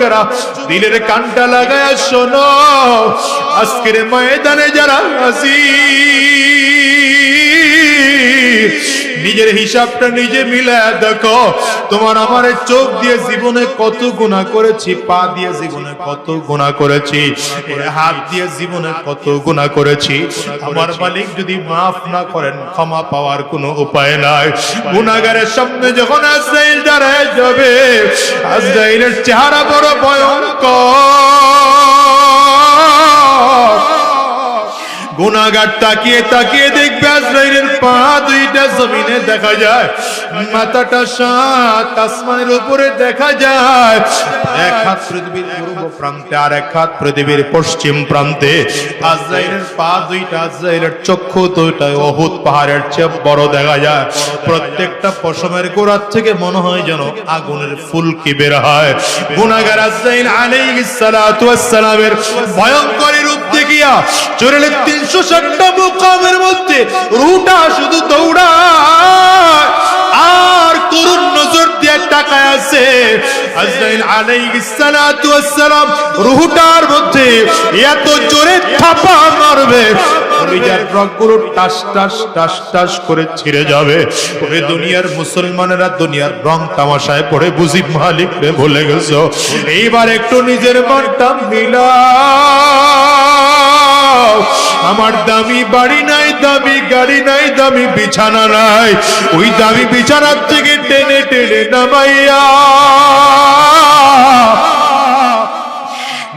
যুবকেরা দিলের কানটা লাগায়া শোনো, আজকের ময়দানে যারা হাজির, নিজের হিসাবটা নিজে মিলায়া দেখো। তোমার আমার চোখ দিয়ে জীবনে কত গুনাহ করেছি, পা দিয়ে জীবনে কত গুনাহ করেছি, হাত দিয়ে জীবনে কত গুনাহ করেছি। আমার মালিক যদি মাফ না করেন ক্ষমা পাওয়ার কোনো উপায় নাই। গুনাহগারের সামনে যখন আজরাইল দাঁড়ায় যাবে, আজরাইলের চেহারা বড় ভয়ঙ্কর। গুনাহগার তাকিয়ে তাকিয়ে দেখবে আজরাইলের পা দুইটা জমিনে দেখা যায়, মাথাটা সাত আসমানের উপরে দেখা যায়। এক হাত পৃথিবীর পূর্ব প্রান্তে আর এক হাত পৃথিবীর পশ্চিম প্রান্তে। আজরাইলের পা দুইটা, আজরাইলের চক্ষু দুইটা উহুদ পাহাড়ের চেয়ে বড় দেখা যায়। প্রত্যেকটা পশমের গোড়ার থেকে মনে হয় যেন আগুনের ফুলকি বের হয়। গুনাহগার আজরাইল আলাইহিস সালাতু ওয়াস সালামের ভয়ঙ্কর রূপ দেখিয়া চোরের 360টা মুকামের মধ্যে রুহটা শুধু দৌড়ায় আর করুণ নজর দিয়ে তাকায় আছে। আজরাইল আলাইহিস সালাতু ওয়াস সালাম রুহটার মধ্যে এত জোরে থাপা মারবে, কলিজার রগগুলো টাস টাস টাস টাস করে ছিঁড়ে যাবে। ওরে দুনিয়ার মুসলমানেরা দুনিয়ার রং তামাশায় পড়ে বুঝি মালিক রে ভুলে গেছো। এইবার একটু নিজের মনটা মিলাও। আমার দামি বাড়ি নাই, দামি গাড়ি নাই, দামি বিছানা নাই, ওই দামি বিছানার থেকে টেনে টেনে নামাইয়া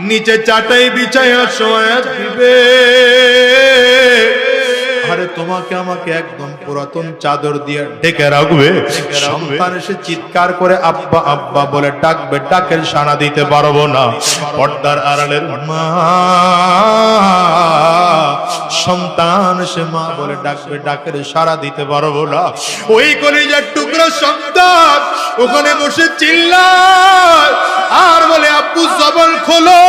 নিচে চাটাই বিছায়া শোয়া দিবে। আরে তোমাকে আমাকে একদম পুরাতন চাদর দিয়ে ঢেকে রাখবে। সন্তান এসে চিৎকার করে আব্বা আব্বা বলে ডাকবে, ডাকের সাড়া দিতে পারবো না। পর্দার আড়ালের মা সন্তান এসে মা বলে ডাকবে, ডাকের সাড়া দিতে পারবো না। ওই কলিজার টুকরা সন্তান ওখানে বসে চিল্লায় আর বলে আব্বু জবান খোলো,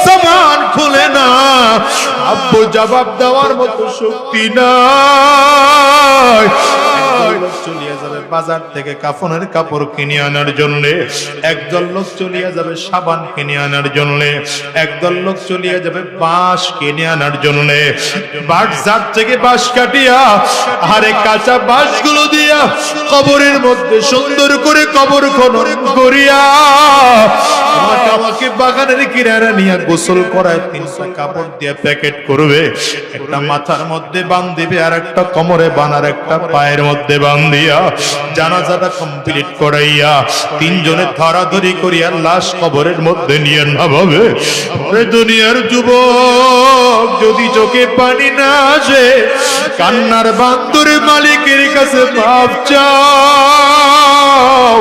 জবান খুলে না। আব্বু জবাব দেওয়ার মতো শক্তি নাই। চলিয়ে যাবে বাজার থেকে কাফনের কাপড় কিনে আনার জন্য, একদল লোক চলিয়ে যাবে সাবান কিনে আনার জন্য, একদল লোক চলিয়ে যাবে বাঁশ কিনে আনার জন্য। বাজার থেকে বাঁশ কাটিয়া আরে কাঁচা বাঁশগুলো দিয়া কবরের মধ্যে সুন্দর করে কবর খনন করিয়া আমাকে বাগানের কিনারা নিয়ে গোসল করায় 3টা কাপড় দিয়ে প্যাকেট করবে। একটা মাথার মধ্যে বাঁধিবে, আর একটা কোমরে বানার, একটা পায়ের মধ্যে বাঁধিয়া জানাজাটা কমপ্লিট করাইয়া 3 জনে ধরাধরি করিয়া লাশ কবরের মধ্যে নিয়ে নামাবে। ওরে দুনিয়ার যুবক, যদি চোখে পানি না আসে কান্নার বান্দরে মালিকের কাছে মাপ চাও।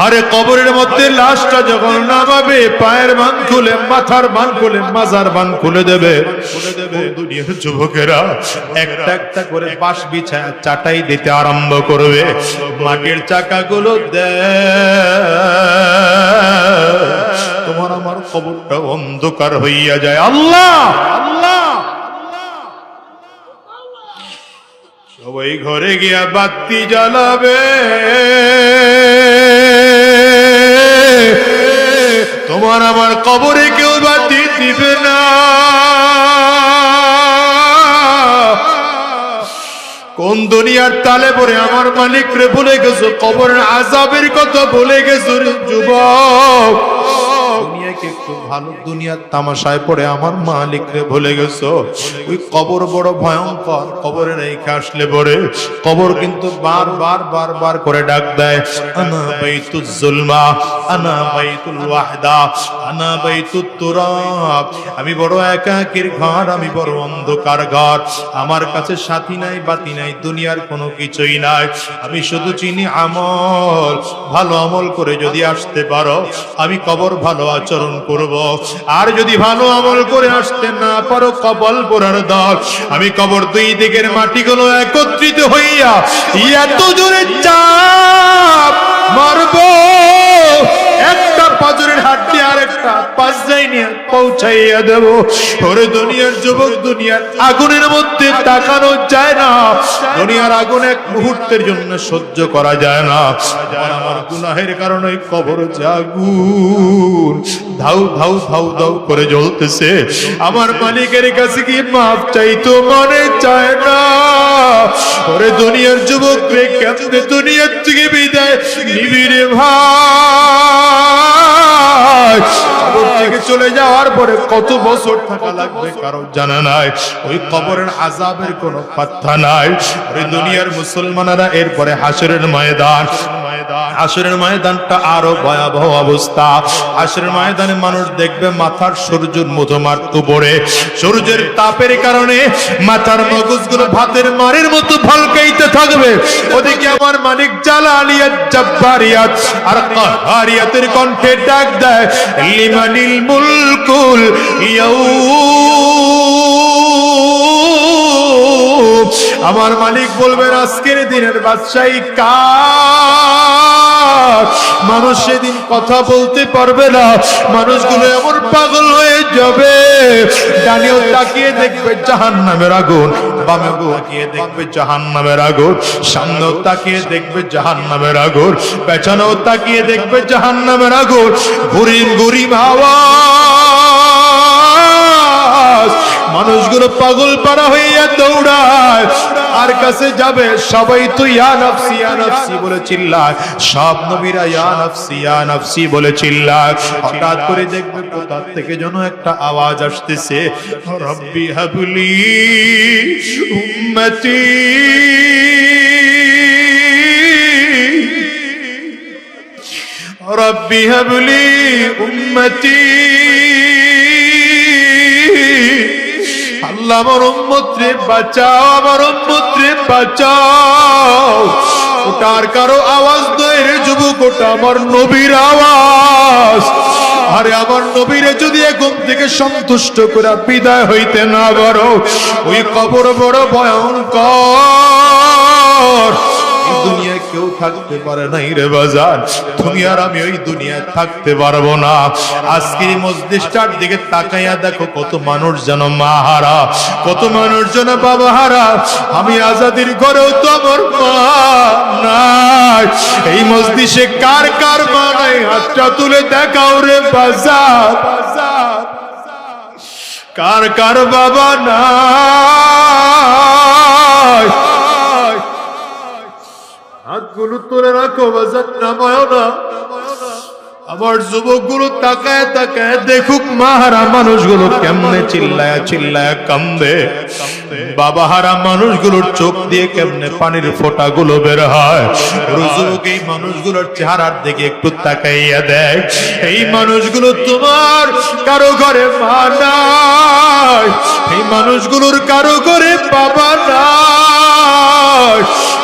আরে কবরের মধ্যে লাশটা যখন নামাবে, পায়ের বান খুলে, মাথার বান খুলে, মাজার বান খুলে দেবে। দুনিয়ার যুবকেরা একটা একটা করে বাঁশ বিছায় চাটাই দিতে আরম্ভ করবে। মাটির চাকাগুলো তোমার আমার কবরটা অন্ধকার হইয়া যায়। আল্লাহ আল্লাহ, সবাই ঘরে গিয়া বাতি জ্বালাবে, তোমার আমার কবরে কেউ বাতি দিবে না। কোন দুনিয়ার তালে পরে আমার মালিক রে ভুলে গেছো, কবরের আযাবের কথা ভুলে গেছো রে যুবক। দুনিয়াকে একটু ভালো, দুনিয়ার তামাশায় পড়ে আমার মালিক রে ভুলে গেছো। ওই কবর বড় ভয়ঙ্কর। কবরে রেখে আসলে পরে কবর কিন্তু বারবার বারবার করে ডাক দেয়, আনা বাইতুজ জুলমা, আনা বাইতুল ওয়াহদা, আনা বাইতুত তুরাব। আমি বড় একাকীর ঘর, আমি বড় অন্ধকার ঘর। আমার কাছে সাথী নাই, বাতি নাই, দুনিয়ার কোনো কিছুই নাই। আমি শুধু চিনি আমল। ভালো আমল করে যদি আসতে পারো আমি কবর ভালো আচরণ করব, আর যদি ভালো আমল করে আসতে না পারো কবর পোড়ার দল। আমি কবর দুই দিকের মাটিগুলো একত্রিত হইয়া এত জোরে চাপ মারবো, একটা পাঁজরের হাড্ডি আর একটা পাঁচ যাই নিয়ে পৌঁছাইয়া দেব। ওরে দুনিয়ার যুবক, দুনিয়ার আগুনের মধ্যে তাকানো যায় না, দুনিয়ার আগুন এক মুহূর্তের জন্য সহ্য করা যায় না। আমার গুনাহের কারণে কবর জাগুন ধাউ ধাউ ধাউ ধাউ করে জ্বলতেছে। আমার মালিকের কাছে কি মাফ চাইতো মনে চায় না। ওরে দুনিয়ার যুবক রে, কেমনে দুনিয়ার থেকে বিদায় নিবি রে ভাই? কবর থেকে চলে যাওয়ার পরে কত বছর থাকা লাগবে কারো জানা নাই। ওই কবরের আযাবের কোনো পাত্তা নাই। ওই দুনিয়ার মুসলমানেরা এরপরে হাসরের ময়দান, হাসরের ময়দানটা আরো ভয়াবহ অবস্থা। হাসরের ময়দানে মানুষ দেখবে মাথার সূর্যের মতো মারতে পড়ে, সূর্যের তাপের কারণে মাথার মগজগুলো ভাতের মারের মতো ভলকাইতে থাকবে। ওদিকে আমার মালিক জালালিয়াত, জাব্বারিয়াত আর কাহারিয়াতের কণ্ঠে ডাক দেয়, লিমানিল মুলকুল ইয়াউম। আমার মালিক বলবেন আজকের দিনের বাদশাহী কার? মানুষ সেদিন কথা বলতে পারবে না, মানুষগুলো এমন পাগল হয়ে যাবে। ডানেও তাকিয়ে দেখবে জাহান্নামের আগুন, বামেও তাকিয়ে দেখবে জাহান্নামের আগুন, সামনেও তাকিয়ে দেখবে জাহান্নামের আগুন, পেছনেও তাকিয়ে দেখবে জাহান্নামের আগুন। গুরিম গুরিম আওয়াজ, মানুষগুলো পাগল পারা হইয়া দৌড়ায়। আর কাছে যাবে সবাই তো ইয়া নফসি ইয়া নফসি বলে চিল্লায়, সব নবীরা ইয়া নফসি ইয়া নফসি বলে চিল্লায়। হঠাৎ করে দেখবে কোথা থেকে যেন একটা আওয়াজ আসতেছে, রব্বি হাবলি উম্মতি, রব্বি হাবলি উম্মতি। আল্লাহ আমার উম্মত রে বাঁচাও, আমার উম্মত রে বাঁচাও। ওটার কারো আওয়াজ নয় রে যুবক, ওটা আমার নবীর আওয়াজ। আরে আমার নবীরে যদি এখন থেকে সন্তুষ্ট করে বিদায় হইতে না পারো, ওই কবর বড় ভয়ঙ্কর। দুনিয়া কেউ থাকতে পারে নাই রে বাজার, তুমি আর আমি ওই দুনিয়ায় থাকতে পারবো না। আজকে মসজিদটার দিকে তাকাইয়া দেখো, কত মানুষ যেন মা হারা, কত মানুষ যেন বাবা হারা। আমি আজাদির ঘরেও তো আমার মা নাই। এই মসজিদে কার কার মা নাই? হাতটা তুলে দেখাও রে বাজার। কার কার বাবা নাই? হাতগুলো তুলে রাখো বাজার, নামায় না। আমার যুবকগুলো তাকায় তাকায় দেখুক মাহারা মানুষগুলো কেমনে চিল্লায়া চিল্লায়া কান্দে। বাবা হারা মানুষগুলোর চোখ দিয়ে কেমনে পানির ফোঁটাগুলো বের হয়। যুবক এই মানুষগুলোর চেহারার দিকে একটু তাকাইয়া দেখ। এই মানুষগুলো তোমার কারো ঘরে মা নাই, এই মানুষগুলোর কারো ঘরে বাবা নাই,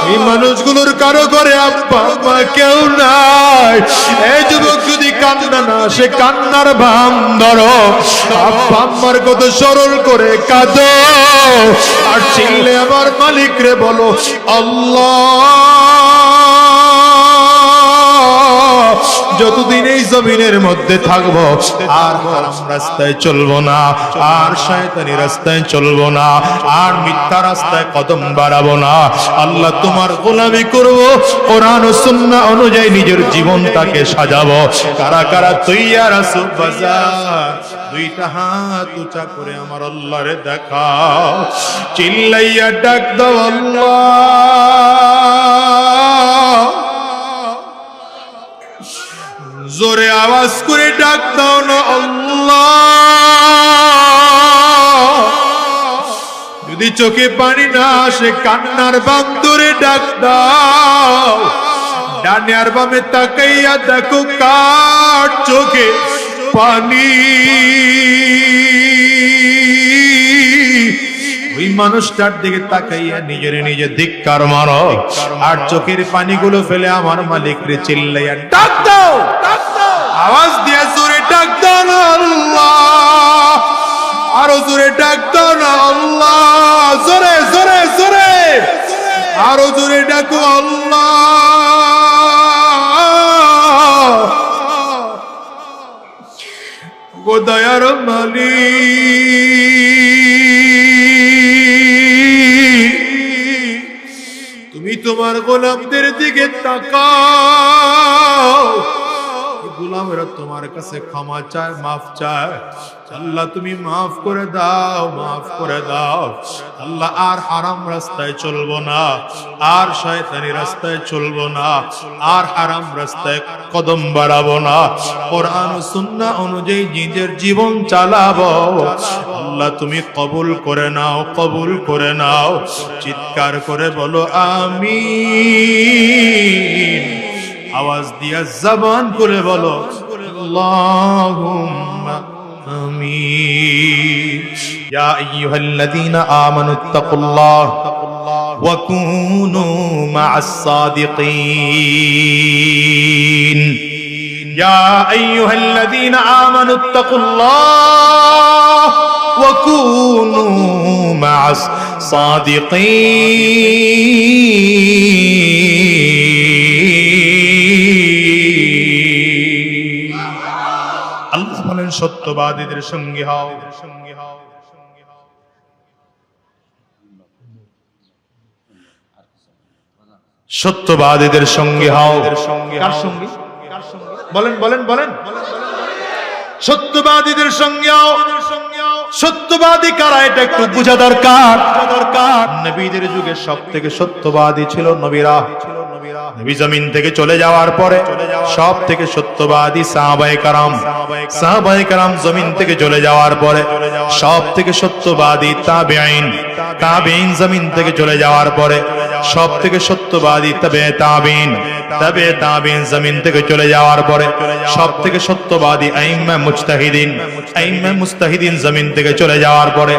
এই মানুষগুলোর কারো ঘরে আব্বা মা কেউ নাই। এই যুবক যদি কান্না না, সে কান্নার ভাম ধরো, আব্বা আম্মার কত সরল করে কাঁদো। আর চিল্লে আমার মালিক রে বলো, আল্লাহ যতদিন এই জমিনের মধ্যে থাকবো আর হারাম রাস্তায় চলবো না, আর শয়তানি রাস্তায় চলবো না, আর মিথ্যা রাস্তায় কদম বাড়াবো না। আল্লাহ তোমার গোলামি করব, কোরআন ও সুন্নাহ অনুযায়ী নিজের জীবনটাকে সাজাবো। কারা কারা তৈয়ার আছো বাজার? দুইটা হাত উঁচা করে আমার আল্লাহরে দেখাও, চিল্লাইয়া ডাক দাও আল্লাহ। জোরে আওয়াজ করে ডাক দাও না আল্লাহ। যদি চোখে পানি না আসে, কান্নার বাম ধরে ডাক দাও। ডানে আর বামে তাকাইয়া দেখো কার চোখে পানি। ওই মানুষটার দিকে তাকাইয়া নিজের নিজে ধিক্কার মারো, আর চোখের পানিগুলো ফেলে আমার মালিক রে চিল্লাইয়া ডাক দাও। আওয়াজ দিয়ে জোরে ডাক দাও না আল্লাহ, আরো জোরে ডাক দাও না আল্লাহ, জোরে জোরে জোরে আরো জোরে ডাকো আল্লাহ। ও দয়ার মালিক, তুমি তোমার গোলামদের দিকে তাকাও। গোলামেরা তোমার কাছে ক্ষমা চায়, মাফ চায়। আল্লাহ তুমি মাফ করে দাও, মাফ করে দাও। আল্লাহ আর হারাম রাস্তায় চলবো না, আর শয়তানি রাস্তায় চলবো না, আর হারাম রাস্তায় কদম বাড়াবো না। কোরআন ও সুন্নাহ অনুযায়ী নিজের জীবন চালাবো। আল্লাহ তুমি কবুল করে নাও, কবুল করে নাও। চিৎকার করে বলো আমিন। আওয়াজ দিয়া জবান করে বলো আল্লাহুম্মা আমিন। ইয়া আইয়ুহাল্লাযীনা আমানুত্তাকুল্লাহ ওয়া কুনু মা'আস সাদিকিন। ইয়া আইয়ুহাল্লাযীনা আমানুত্তাকুল্লাহ ওয়া কুনু মা'আস সাদিকিন। আল্লাহ বলেন সত্যবাদীদের সঙ্গী হও। সত্যবাদীদের সঙ্গী হও। কার সঙ্গী? বলেন বলেন বলেন। সত্যবাদীদের সঙ্গে হও। সত্যবাদী কারা এটা একটু বোঝা দরকার। নবীদের যুগে সব থেকে সত্যবাদী ছিল নবীরা। নবী জমিন থেকে চলে যাওয়ার পরে সব থেকে সত্যবাদী সাহাবায়ে কারাম। সাহাবায়ে কারাম জমিন থেকে চলে যাওয়ার পরে সব থেকে সত্যবাদী তাবেঈন। তাবেঈন জমিন থেকে চলে যাওয়ার পরে সব থেকে সত্যবাদী তাবেঈন। তাবেঈন জমিন থেকে চলে যাওয়ার পরে সব থেকে সত্যবাদী আইম্মা মুজতাহিদিন। আইম্মা মুজতাহিদিন জমিন থেকে চলে যাওয়ার পরে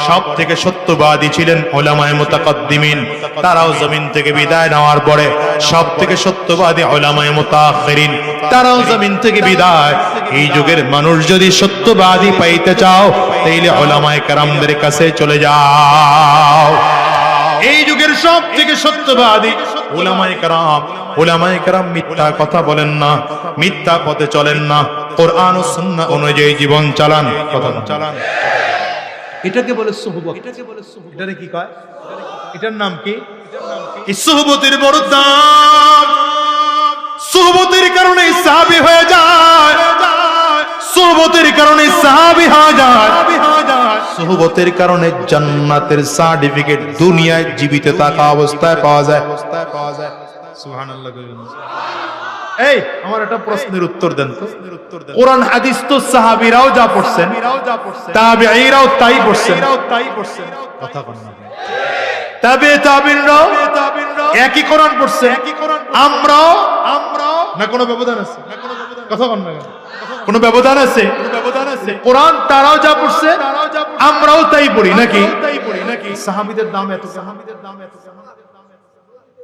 সব থেকে সত্যবাদী ছিলেন উলামায়ে মুতাকাদ্দিমিন। তারাও জমিন থেকে বিদায় নেওয়ার পরে সব থেকে সত্যবাদী উলামায়ে মুতাআখিরিন। তারাও জমিন থেকে বিদায়। এই যুগের মানুষ যদি সত্যবাদী পাইতে চাও তাইলে উলামায়ে কেরামদের কাছে চলে যাও। এই যুগের সব থেকে সত্যবাদী উলামায়ে কেরাম। উলামায়ে কেরাম মিথ্যা কথা বলেন না, মিথ্যা পথে চলেন না, কোরআন ও সুন্নাহ অনুযায়ী জীবন চালান। কথা চালান। এটাকে বলে সুহবত। এটারে কি কয়? এটার নাম কি? এই সুহবতের বড় দাম। সুহবতের কারণে সাহাবী হয়ে যায়। সুহবতের কারণে সাহাবী হয়ে যায়। সুহবতের কারণে জান্নাতের সার্টিফিকেট দুনিয়ায় জীবিত থাকা অবস্থায় পাওয়া যায়। সুবহানাল্লাহ। এই আমার একটা প্রশ্নের উত্তর দেন তো। কোরআন হাদিস তো সাহাবীরাও যা পড়ছেন, তাবেঈরাও তাই পড়ছেন। কথা বলেন না। তাবেঈনরাও একই কোরআন পড়ছে, আমরাও না কোনো ব্যবধান আছে? কথা বলেন না। কোনো ব্যবধান আছে? কোরআন তারাও যা পড়ছে আমরাও তাই পড়ি নাকি? সাহাবীদের দাম এত।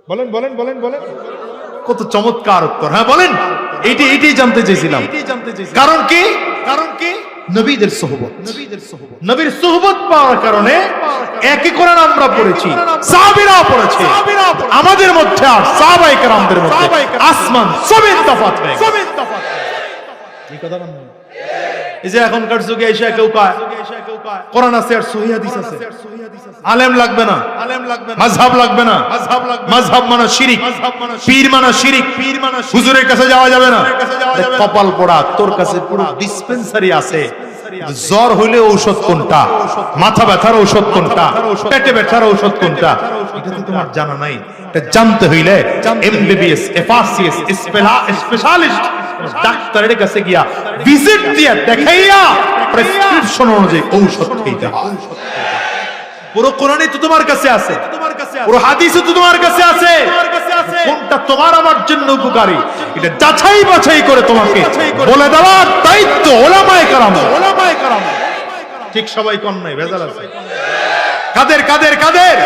বলেন বলেন বলেন বলেন। কত চমৎকার উত্তর। হ্যাঁ বলেন। এইটাই জানতে চাইছিলাম। কারণ কি? নবীদের সুহবত। নবীর সুহবত পাওয়ার কারণে একই কোরআন আমরা পড়েছি, সাহাবীরাও পড়েছে। আমাদের মধ্যে আর সাহাবায়ে কেরামদের মধ্যে আসমান জমিন তফাৎ হয়ে গেছে। এই কথা বলেন। এই যে এখনকার যুগে এসে কেউ কয় কোরআন আছে আর সহিহ হাদিস আছে, আলেম লাগবে না, মাযহাব লাগবে না। মাযহাব মানে শিরক, পীর মানে শিরক, হুজুরের কাছে যাওয়া যাবে না। কপাল পোড়া, তোর কাছে পুরো ডিসপেন্সারি আছে। জ্বর হইলে ঔষধ কোনটা, মাথা ব্যথার ঔষধ কোনটা, পেটে ব্যথার ঔষধ কোনটা, এটা তো তোমার জানা নাই। এটা জানতে হইলে এমবিবিএস, এফআরসিএস, স্পেশালিস্ট ডাক্তারের কাছে গিয়া ভিজিট দিয়া দেখাইয়া প্রেসক্রিপশন অনুযায়ী ঔষধ খেতে হয়। পুরো কোরআনই তো তোমার কাছে আছে, পুরো হাদিসও তো তোমার কাছে আছে। কোনটা তোমার আমার জন্য উপকারী এটা যাচাই বাছাই করে তোমাকে বলে দেওয়ার দায়িত্ব উলামায়ে কেরাম। ঠিক সবাই কোন নাই, ভেজাল আছে। কাদের কাদের কাদের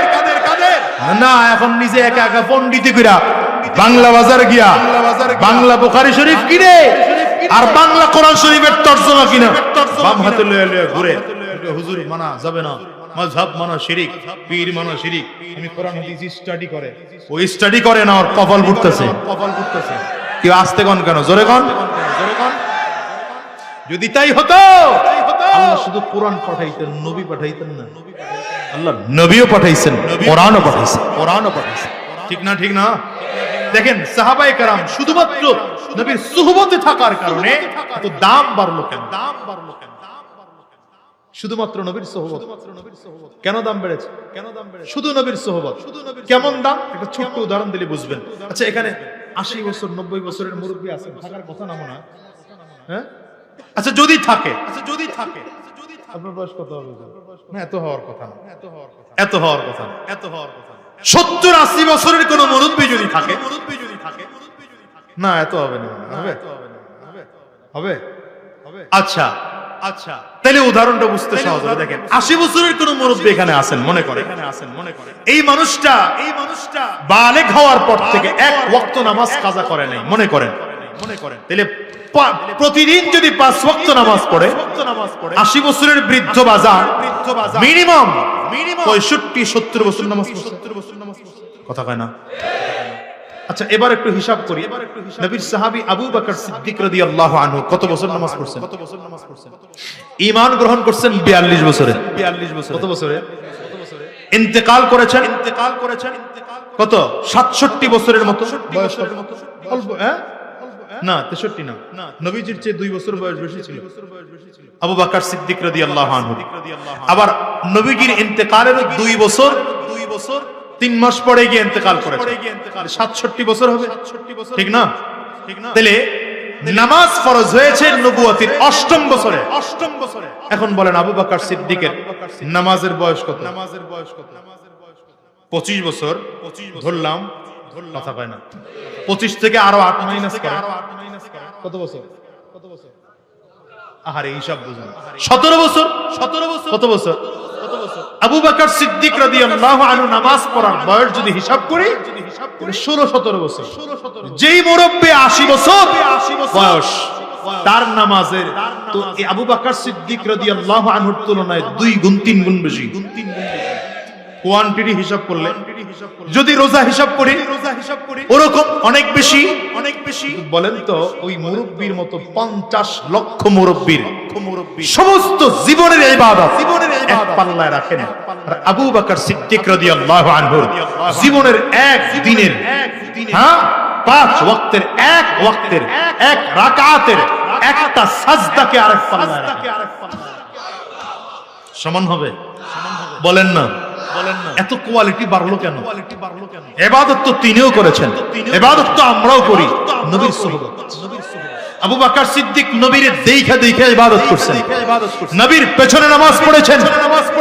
না এখন নিজে একা একা পণ্ডিতি কইরা বাংলা বাজার গিয়া বাংলা বুখারী শরীফ কিনে আর বাংলা কোরআন শরীফের তরজমা কিনা বাম হাতে লয়ে লয়ে ঘুরে। হুজুর মানা যাবে না, মাযহাব মানা শিরক, পীর মানা শিরক। আমি কোরআন হাদিস স্টাডি করে, ওই স্টাডি করে না, ওর কপাল ফুটতেছে। কেউ আসতে কোন কেন, জোরে কোন। যদি তাই হতো আল্লাহ শুধু কোরআন পাঠাইতেন, নবী পাঠাইতেন না। আল্লাহ নবীও পাঠাইছেন, কোরআনও পাঠাইছেন। ঠিক না? ঠিক না? দেখেন সাহাবায়ে কেরাম শুধুমাত্র নবীর সুহবতে থাকার কারণে এত দাম বাড়লো কেন? শুধুমাত্র নবীর সুহবত কেন দাম বেড়েছে? শুধু নবীর সুহবত। কেমন দাম? একটা ছোট্ট উদাহরণ দিলে বুঝবেন। আচ্ছা, এখানে 80 বছর 90 বছরের মুরব্বী আছেন, থাকার কথা না মনে হয়? হ্যাঁ, আচ্ছা যদি থাকে আপনার বয়স কত হবে? না, এত হওয়ার কথা না। 70-80 বছরের কোন মুরব্বী যদি থাকে, না এত হবে না। হবে? আচ্ছা, তাহলে উদাহরণটা বুঝতে সহজ হবে। দেখেন 80 বছরের কোন মুরব্বী এখানে আছেন মনে করে, এই মানুষটা বালেগ হওয়ার পর থেকে এক ওয়াক্ত নামাজ কাজা করে নাই মনে করেন। তাহলে প্রতিদিন যদি 5 ওয়াক্ত নামাজ পড়ে, 80 বছরের বৃদ্ধ বাজার মিনিমাম 65-70 বছর নামাজ পড়ছে। কথা কয় না? আচ্ছা, এবার একটু হিসাব করি। নবীর সাহাবী আবু বকর সিদ্দিক রাদিয়াল্লাহু আনহু কত বছর নামাজ পড়ছেন? ঈমান গ্রহণ করছেন 42 বছরে। কত বছরে? ইন্তেকাল করেছেন কত? 67 বছরের মতো বয়স। অল্প, না 63 না, নবীজির চেয়ে 2 বছর বয়স বেশি ছিল আবু বকর সিদ্দিক রাদিয়াল্লাহু আনহু। আবার নবীজির ইন্তেকালের 2 বছর 3 মাস পরে গিয়ে ইন্তেকাল করেছে। 67 বছর হবে, ঠিক না? তাহলে নামাজ ফরজ হয়েছে নবুয়তির 8ম বছরে। এখন বলেন আবু বকর সিদ্দিকের নামাজের বয়স কত? 25 বছর ধরলাম, কথা পায় না। 25 থেকে আরো 8 মাইনাস করে কত বছর? আহারে হিসাব বুঝুন। 17 বছর। কত বছর? আবু বকর সিদ্দিক রাদিয়াল্লাহু আনহু নামাজ পড়ার বয়স যদি হিসাব করি 16-17 বছর। যেই মুরব্বি 80 বছর বয়স, তার নামাজের তো আবু বকর সিদ্দিক রাদিয়াল্লাহু আনহুর তুলনায় 2 গুণ 3 গুণ বেশি। কোয়ান্টিটি হিসাব করলে, যদি রোজা হিসাব করি ওরকম অনেক বেশি। বলেন তো ওই মুরব্বির মতো 50 লক্ষ মুরব্বির সমস্ত জীবনের ইবাদত এক পাল্লায় রাখেন, আর আবু বকর সিদ্দিক রাদিয়াল্লাহু আনহু জীবনের এক দিনের 5 ওয়াক্তের এক রাকাতের একটা সাজদাকে আরেক পাল্লায় রাখেন। সমান হবে? বলেন না। এত কোয়ালিটি বাড়লো কেন? ইবাদত তো তিনিও করেছেন, ইবাদত তো আমরাও করি। নবীর সুহবত। আবু বকর সিদ্দিক নবীর দেখে ইবাদত করছেন, নবীর পেছনে নামাজ পড়েছেন।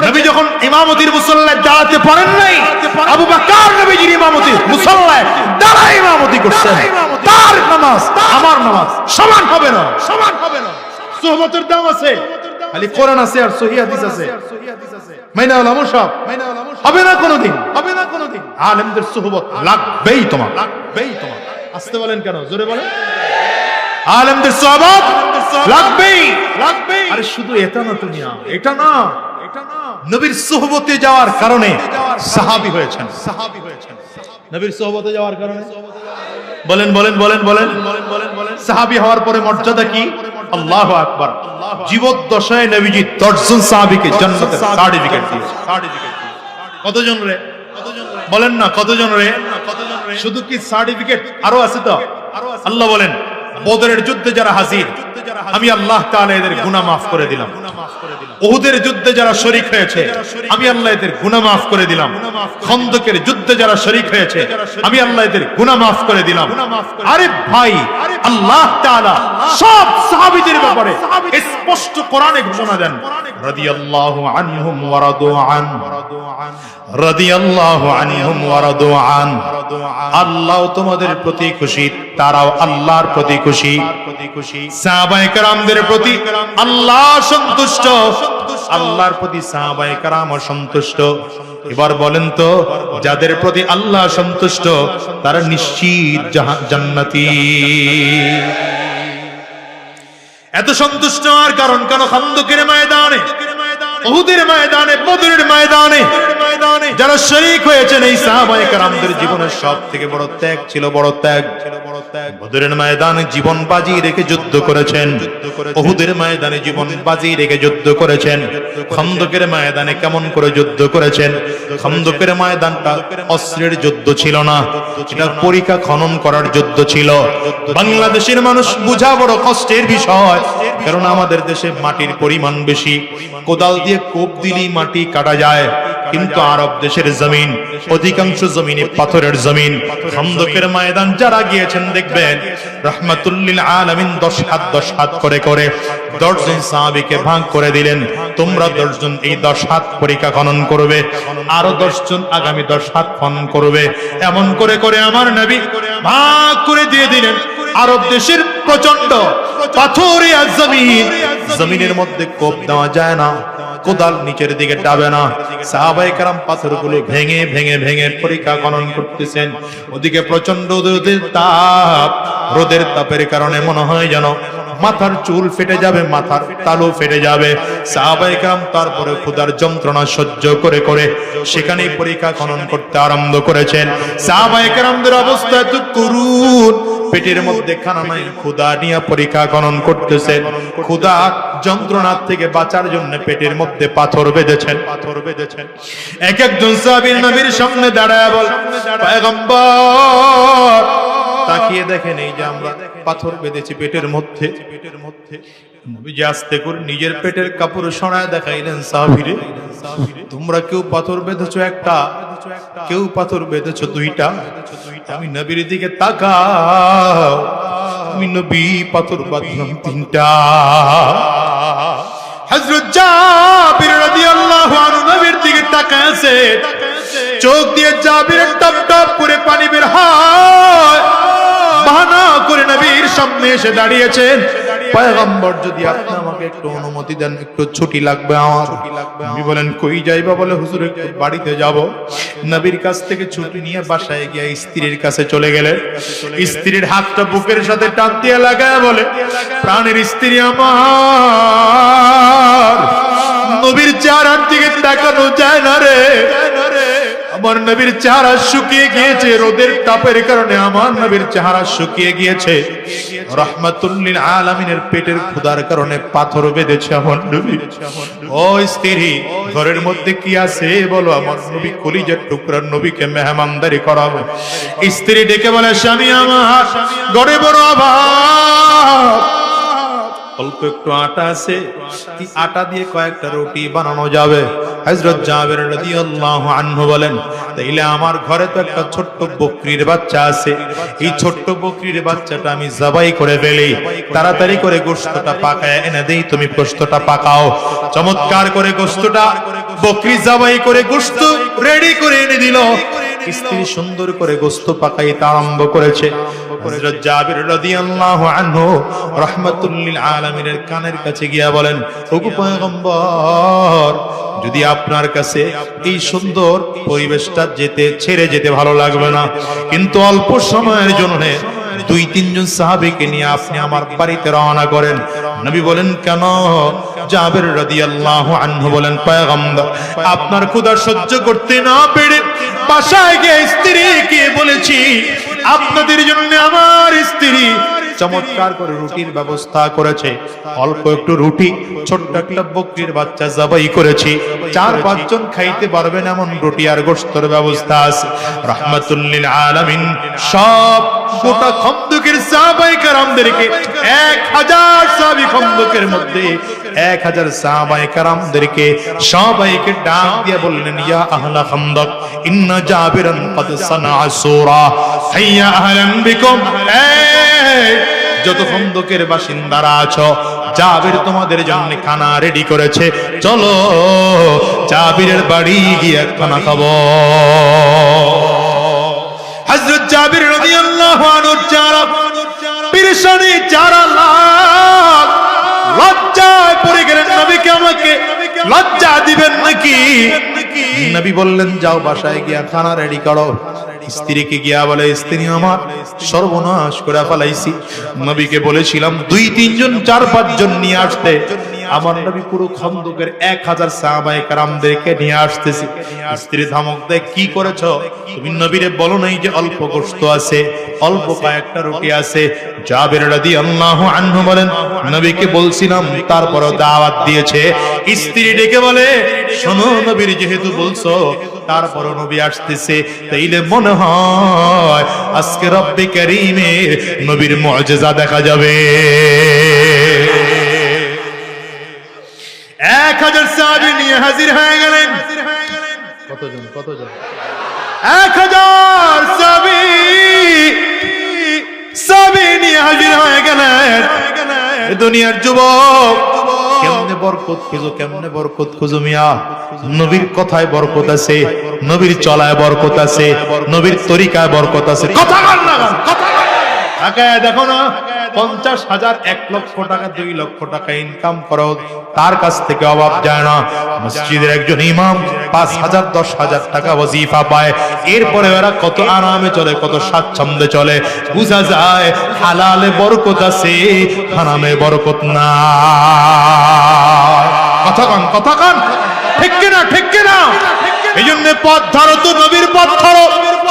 নবী যখন ইমামতির মুসল্লায় দাঁড়াতে পারেন নাই, আবু বকর নবীজির ইমামতির মুসল্লায় দাঁড়ায় ইমামতি করছেন। তার নামাজ আমার নামাজ সমান হবে না। সুহবতের দাম আছে, খালি কোরআন আছে আর সহিহ হাদিস আছে, মাইনা ওলামা সব হবে না কোনোদিন। আলেমদের সুহবত লাগবেই তোমার। আসতে বলেন কেন? জোরে বলেন। আলেমদের সুহবত লাগবেই। আরে শুধু এটা না, দুনিয়া এটা না, নবীর সুহবতে যাওয়ার কারণে সাহাবী হয়েছেন। নবীর সুহবতে যাওয়ার কারণে বলেন সাহাবী হওয়ার পরে মর্যাদা কি? আল্লাহু আকবার। জীবদ্দশায় নবীজি 10 জন সাহাবীকে জান্নাতের সার্টিফিকেট দিয়েছে। কতজন রে? বলেন না কতজন রে? শুধু কি সার্টিফিকেট? আরো আছে তো। আল্লাহ বলেন বদরের যুদ্ধে যারা হাজির, আমি আল্লাহ তাআলা এদের গুনাহ মাফ করে দিলাম। উহুদের যুদ্ধে যারা শরীক হয়েছে, আমি আল্লাহ এদের গুনাহ মাফ করে দিলাম। খন্দকের যুদ্ধে যারা শরীক হয়েছে, আমি আল্লাহ এদের গুনাহ মাফ করে দিলাম। আরে ভাই, আল্লাহ তাআলা সব সাহাবীদের ব্যাপারে স্পষ্ট কোরআনে ঘোষণা দেন, রাদিয়াল্লাহু আনহুম ওয়া রাদু আন, রাদিয়াল্লাহু আনহুম ওয়া রাদু আন। আল্লাহ তোমাদের প্রতি খুশি, তারাও আল্লাহর প্রতি খুশি। সাহাবায়ে কেরামদের প্রতি আল্লাহ সন্তুষ্ট, আল্লাহর প্রতি সাহাবায়ে কেরাম সন্তুষ্ট। এবার বলেন তো, যাদের প্রতি আল্লাহ সন্তুষ্ট তারা নিশ্চিত জান্নাতি। এত সন্তুষ্ট হওয়ার কারণ কেন? খন্দকের ময়দানে, উহুদের ময়দানে, বদরের ময়দানে যারা শরীক হয়েছেন, এই সাহাবায়ে কেরামদের জীবনের সবথেকে বড় ত্যাগ ছিল, বড় ত্যাগ। বদরের ময়দানে জীবন বাজি রেখে যুদ্ধ করেছেন, উহুদের ময়দানে জীবন বাজি রেখে যুদ্ধ করেছেন, খন্দকের ময়দানে কেমন করে যুদ্ধ করেছেন। খন্দকের ময়দানটা অস্ত্রের যুদ্ধ ছিল না, এটা পরীক্ষা খনন করার যুদ্ধ ছিল। বাংলাদেশের মানুষ বুঝা বড় কষ্টের বিষয়, কারণ আমাদের দেশে মাটির পরিমাণ বেশি, কোদাল দিয়ে কোপ দিলেই মাটি কাটা যায়, কিন্তু আরব দেশের জমিন অধিকাংশ জমিনে পাথরের জমিন। খন্দকের ময়দান যারা গিয়েছেন দেখবেন রাহমাতুল লিল আলামিন 10 হাত করে করে 10 জন সাহাবীকে ভাগ করে দিলেন, তোমরা 10 জন এই 10 হাত পরীক্ষা খনন করবে, আরো 10 জন আগামী 10 হাত খনন করবে। এমন করে করে আমার নবী ভাগ করে দিয়ে দিলেন। আরব দেশের প্রচন্ড পাথরিয়া জমিন, জমিনের মধ্যে কোপ দেওয়া যায় না, কোদাল নিচের দিকে ডাবে না। সাহাবায়ে কেরাম পাথরগুলো ভেঙে ভেঙে ভেঙে পরীক্ষা খনন করতেছেন। ওদিকে প্রচন্ড রোদের তাপ, রোদের তাপের কারণে মনে হয় যেন মাথার চুল ফেটে যাবে, মাথার তালু ফেটে যাবে। সাহাবায়ে কেরাম তারপরে ক্ষুধার যন্ত্রণা সহ্য করে করে সেখানেই পরীক্ষা খনন করতে আরম্ভ করেছেন। সাহাবায়ে কেরামদের অবস্থা এত করুণ, পেটের মধ্যে খানা নাই, ক্ষুধা নিয়ে পরীক্ষা খনন করতেছেন। ক্ষুধা যন্ত্রণার থেকে বাঁচার জন্য পেটের মধ্যে পাথর বেঁধেছেন। এক একজন সাহাবী নবীর সামনে দাঁড়ায় বল, পয়গম্বর তাকিয়ে দেখেন এই যে আমরা পাথর বেঁধেছি পেটের মধ্যে। নবীজি আস্তে করে নিজের পেটের কাপড় সরায় দেখাইলেন, সাহাবীরে তোমরা কেউ পাথর বেঁধেছো একটা, কেউ পাথর বেঁধেছো দুইটা। আমি নবীর দিকে তাকাও, আমি নবী পাথর বাঁধলাম 3টা। হযরত জাবির রাদিয়াল্লাহু আনহু নবীর দিকে তাকায় আছে, চোখ দিয়ে জাবিরের টপ টপ করে পানি বের হয়। বাহানা করে নবীর সামনে এসে দাঁড়িয়েছেন, পয়গম্বর যদি আপনি আমাকে একটু অনুমতি দেন, একটু ছুটি লাগবে আমার। নবী বলেন কই যাইবা? বলে হুজুর একটু বাড়িতে যাব। নবীর কাছ থেকে ছুটি নিয়ে বাসায় গিয়ে স্ত্রীর কাছে চলে গেলেন। স্ত্রীর হাতটা বুকের সাথে টান দিয়ে লাগায় বলে, প্রাণের স্ত্রী আমার, নবীর চেহারার দিকে তাকানো যায় না রে, আমার নবীর চেহারা শুকিয়ে গিয়েছে, রোদের তাপের কারণে আমার নবীর চেহারা শুকিয়ে গিয়েছে। রাহমাতুল লিল আলামিনের পেটের ক্ষুধার কারণে পাথর বেঁধেছে আমার নবী। ও স্ত্রী, ঘরের মধ্যে কি আছে বলো, আমার নবী কলিজার টুকরার নবীকে মেহমানদারি করাবো। স্ত্রী ডেকে বলে, স্বামী আমার ঘরে বড় অভাব, অল্প একটু আটা আছে, এই আটা দিয়ে কয়েকটা রুটি বানানো যাবে? হযরত জাবির রাদিয়াল্লাহু আনহু বলেন, তাইলে আমার ঘরে তো একটা ছোট্ট বকরির বাচ্চা আছে, এই ছোট্ট বকরির বাচ্চাটা আমি জবাই করে ফেলি, তাড়াতাড়ি করে গোশতটা পাকায় এনে দেই, তুমি গোশতটা পাকাও। চমৎকার করে গোশতটা বকরি জবাই করে গোশত রেডি করে এনে দিল। স্ত্রী সুন্দর করে গোশত পাকাইতে আরম্ভ করেছে। হযরত জাবির রাদিয়াল্লাহু আনহু রাহমাতুল লিল আলামিনের কানের কাছে গিয়া বলেন, ওগো পয়গম্বর, যদি আপনার কাছে এই সুন্দর পরিবেশটা ছেড়ে যেতে ভালো লাগবে না, কিন্তু অল্প সময়ের জন্য 2-3 জন সাহাবীকে নিয়ে আপনি আমার বাড়িতে রওনা করেন। নবী বলেন, কেন? জাবির রাদিয়াল্লাহু আনহু বলেন, পয়গম্বর, আপনার ক্ষুধা সহ্য করতে না পেরে বাসায় গিয়ে স্ত্রীকে বলেছি, আপনাদের জন্য আমার স্ত্রী চমৎকার করে রুটির ব্যবস্থা করেছে। অল্প একটু রুটি, ছোট্ট একটা বকরির বাচ্চা জবাই করেছি, 4-5 জন খাইতে পারবেন এমন রুটি আর গোশতের ব্যবস্থা আছে। রাহমাতুল লিল আলামিন সব গোটা খন্দকের সাহাবায়ে কেরামদেরকে 1000 সাহাবী, খন্দকের মধ্যে 1000 সাহাবায়ে কেরামদেরকে সবাইকে ডাক দিয়ে বললেন, ইয়া আহলা খন্দক ইন্না জাবিরান ক্বাদ সানাআ সূরা হাইয়া আহলান বিকুম। যত খন্দকের বাসিন্দারা আছো, জাবির তোমাদের জন্য খানা রেডি করেছে, চলো জাবিরের বাড়ি গিয়ে খানা খাবো। হযরত জাবির রাদিয়াল্লাহু আনহু যারা পেরেশানি, যারা লজ্জায় পড়ে গেলেন, নবীকে আমাকে লজ্জা দিবেন নাকি? নবী বললেন, যাও বাসায় গিয়া খানা রেডি করো। স্ত্রীকে গিয়া বলে, স্ত্রী আমার সর্বনাশ করে ফেলাইছি, নবীকে বলেছিলাম 2-3 জন 4-5 জন নিয়ে আসতে, আমার নবী পুরো খন্দকের 1000 সাহাবায়ে কেরামদেরকে নিয়ে আসতেছে। স্ত্রী ধমক দেয়, কি করেছো? তুমি নবীরে বলো নাই যে অল্প গোশত আছে, অল্প কয়েকটা রুটি আছে? জাবের রাদিয়াল্লাহু আনহু বলেন, নবীকে বলছিলাম, তারপরও দাওয়াত দিয়েছে। স্ত্রী ডেকে বলে, শোনো, নবীর যেহেতু বলছো, তারপরও নবী আসতেছে, তাইলে মনে হয় আজকে রব্বে কারীমের নবীর মুআজিজা দেখা যাবে। 1000 সাহাবী নিয়ে হাজির হয়ে গেলেন। কতজন? 1000 সাহাবী নিয়ে হাজির হয়ে গেলেন। দুনিয়ার যুবক, কেমনে বরকত খুঁজো মিয়া? নবীর কথায় বরকত আছে, নবীর চলায় বরকত আছে, নবীর তরিকায় বরকত আছে। কথা বল না, দেখো না, 50,000, 1 লক্ষ টাকা, 2 লক্ষ টাকা ইনকাম করো, তার কাছ থেকে অভাব যায় না। মসজিদের একজন ইমাম 5,000, 10,000 টাকা ওয়াজিফা পায়, এরপরে ওরা কত আরামে চলে, কত স্বাচ্ছন্দ্যে চলে। বুঝা যায় হালালে বরকত আছে, হারামে বরকত না। কথা কান, ঠিক কিনা? এই জন্য পথ ধরো তো, নবীর পথ ধরো,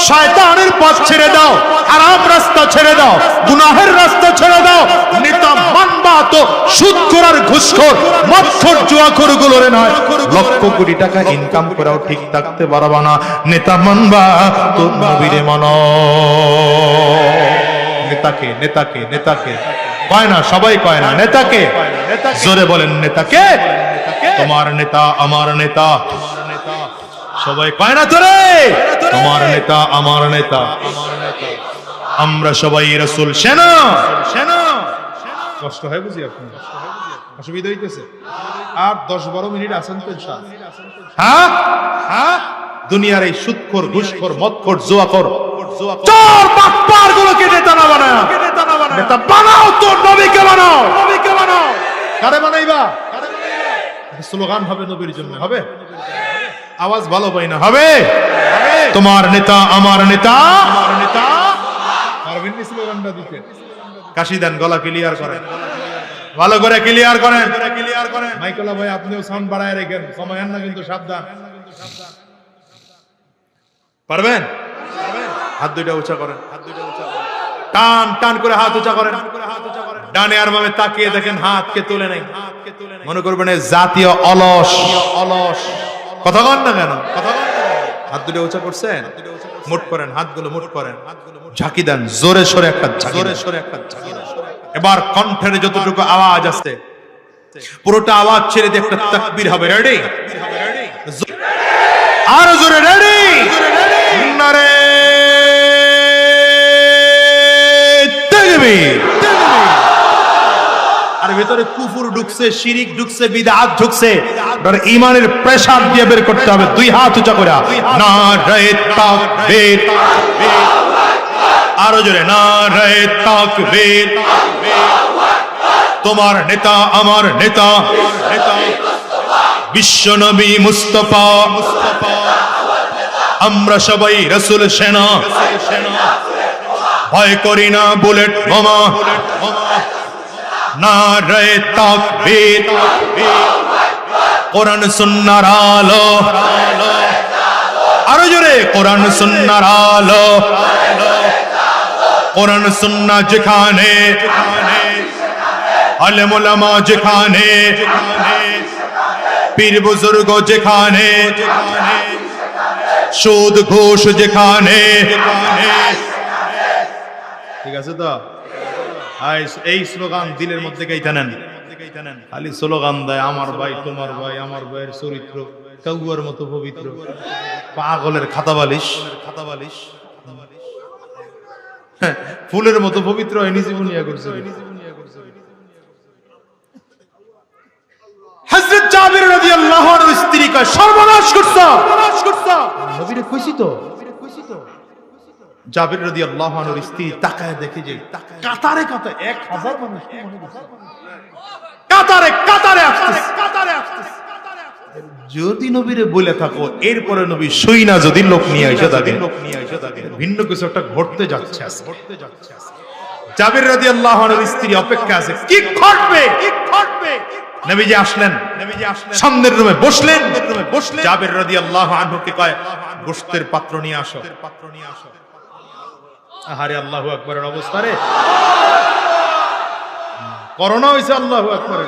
শয়তানের পথ ছেড়ে দাও, হারাম রাস্তা ছেড়ে দাও, গুনাহের রাস্তা ছেড়ে দাও। নেতা মানবা তো সুদখোর আর ঘুষখোর, মদখোর, জুয়াখোর গুলোরে নয়। লক্ষ কোটি টাকা ইনকাম করাও ঠিক থাকতে পারবা না, নেতা মানবা তো নবীরে মানো। নেতাকে কয় না, সবাই কয় না নেতাকে। জোরে বলেন, নেতাকে। তোমার নেতা আমার নেতা, সবাই কয় না তোরে, তোমার নেতা আমার নেতা। আমরা সবাই রাসূল সেনা। কষ্ট হয় বুঝি, আপনার অসুবিধা হইতেছে? আর 10-12 মিনিট আছেন তো ইনশাআল্লাহ। হ্যাঁ, দুনিয়ার এই সুদখোর, ঘুষখোর, মদখোর, জুয়াখোর, চোর বাটপার গুলোকে নেতা না বানায়, নেতা বানাও তো নবীকে বানাও। কারে বানাইবা? স্লোগান হবে নবীর জন্য, হবে? আওয়াজ ভালো পাই না, হবে? তোমার নেতা আমার নেতা। পারবেন না স্লোগানটা দিতে? কাশি দেন, গলা ক্লিয়ার করেন, ভালো করে ক্লিয়ার করেন। মাইকেলা ভাই, আপনিও সাউন্ড বাড়ায় রেখেন, কমায়েন না কিন্তু, সাবধান। পারবেন? হাত দুইটা উঁচা করেন, টান করে হাত উঁচা করেন। ডানে আর বামে তাকিয়ে দেখেন, হাতকে তুলে নেই। মনে করবেন জাতীয় অলস। কথা কন না কেন? হাত দুটো উঁচা করছেন, মুঠ করেন, হাতগুলো মুঠ করেন, ঝাঁকি দেন, জোরে সোরে একটা ঝাঁকি। এবার কণ্ঠের যতটুকু আওয়াজ আছে, পুরোটা আওয়াজ ছেড়ে দিয়ে একটা তাকবীর হবে। রেডি? আরো জোরে, রেডি? নারে তাকবীর। আর ভেতরে কুফর ঢুকছে, শিরিক ঢুকছে, বিদআত ঢুকছে, ঈমানের প্রেসার দিয়ে বের করতে হবে। 2 হাত উঁচা করে নারে তাকবীর, আরো জোরে নারে তাকবীর। তোমার নেতা আমার নেতা, বিশ্ব নবী মুস্তাফা, আমরা সবাই রাসূল সেনা, ভয় করি না বুলেট বোমা। নারে তাকবীর, কোরআন সুন্নাহর আলো, আরো জোরে কোরআন সুন্নাহর আলো। কোরআন সুন্নাহ যেখানে, আলেম ওলামা যেখানে, পীর বুজুর্গ যেখানে, সুদ ঘুষ যেখানে। ঠিক আছে তো? এই স্লোগান দিলের মধ্যে গাইতে নেন। খালি স্লোগান দেয়, আমার ভাই তোমার ভাই, আমার ভাইয়ের চরিত্র কাউয়ার মতো পবিত্র, পাগলের খাতা বালিশ, ফুলের মতো পবিত্র হয়, নিজে বুনিয়া করছে। হযরত জাবির রাদিয়াল্লাহু আনহু স্ত্রী কয়, সর্বনাশ করছো। নবীরে কইছি তো। জাবির রাদিয়াল্লাহু আনহুর স্ত্রী তাকায় দেখে যে কাতারে 1000 মানুষ কাতারে আসছে। যদি নবীরে বলে থাকো, এরপরে নবী সইনা যদি লোক নিয়ে আইসা থাকে, ভিন্ন কিছু একটা ঘটতে যাচ্ছে। জাবির রাদিয়াল্লাহু আনহুর স্ত্রী অপেক্ষা আছে, কি ঘটবে। নবীজি আসলেন, সামনের রুমে বসলেন। জাবের রাদিয়াল্লাহু আনহুকে কয়, গোশতের পাত্র নিয়ে আসো। আহারে আল্লাহু আকবারের অবস্থা রে, করোনা হইছে। আল্লাহু আকবার।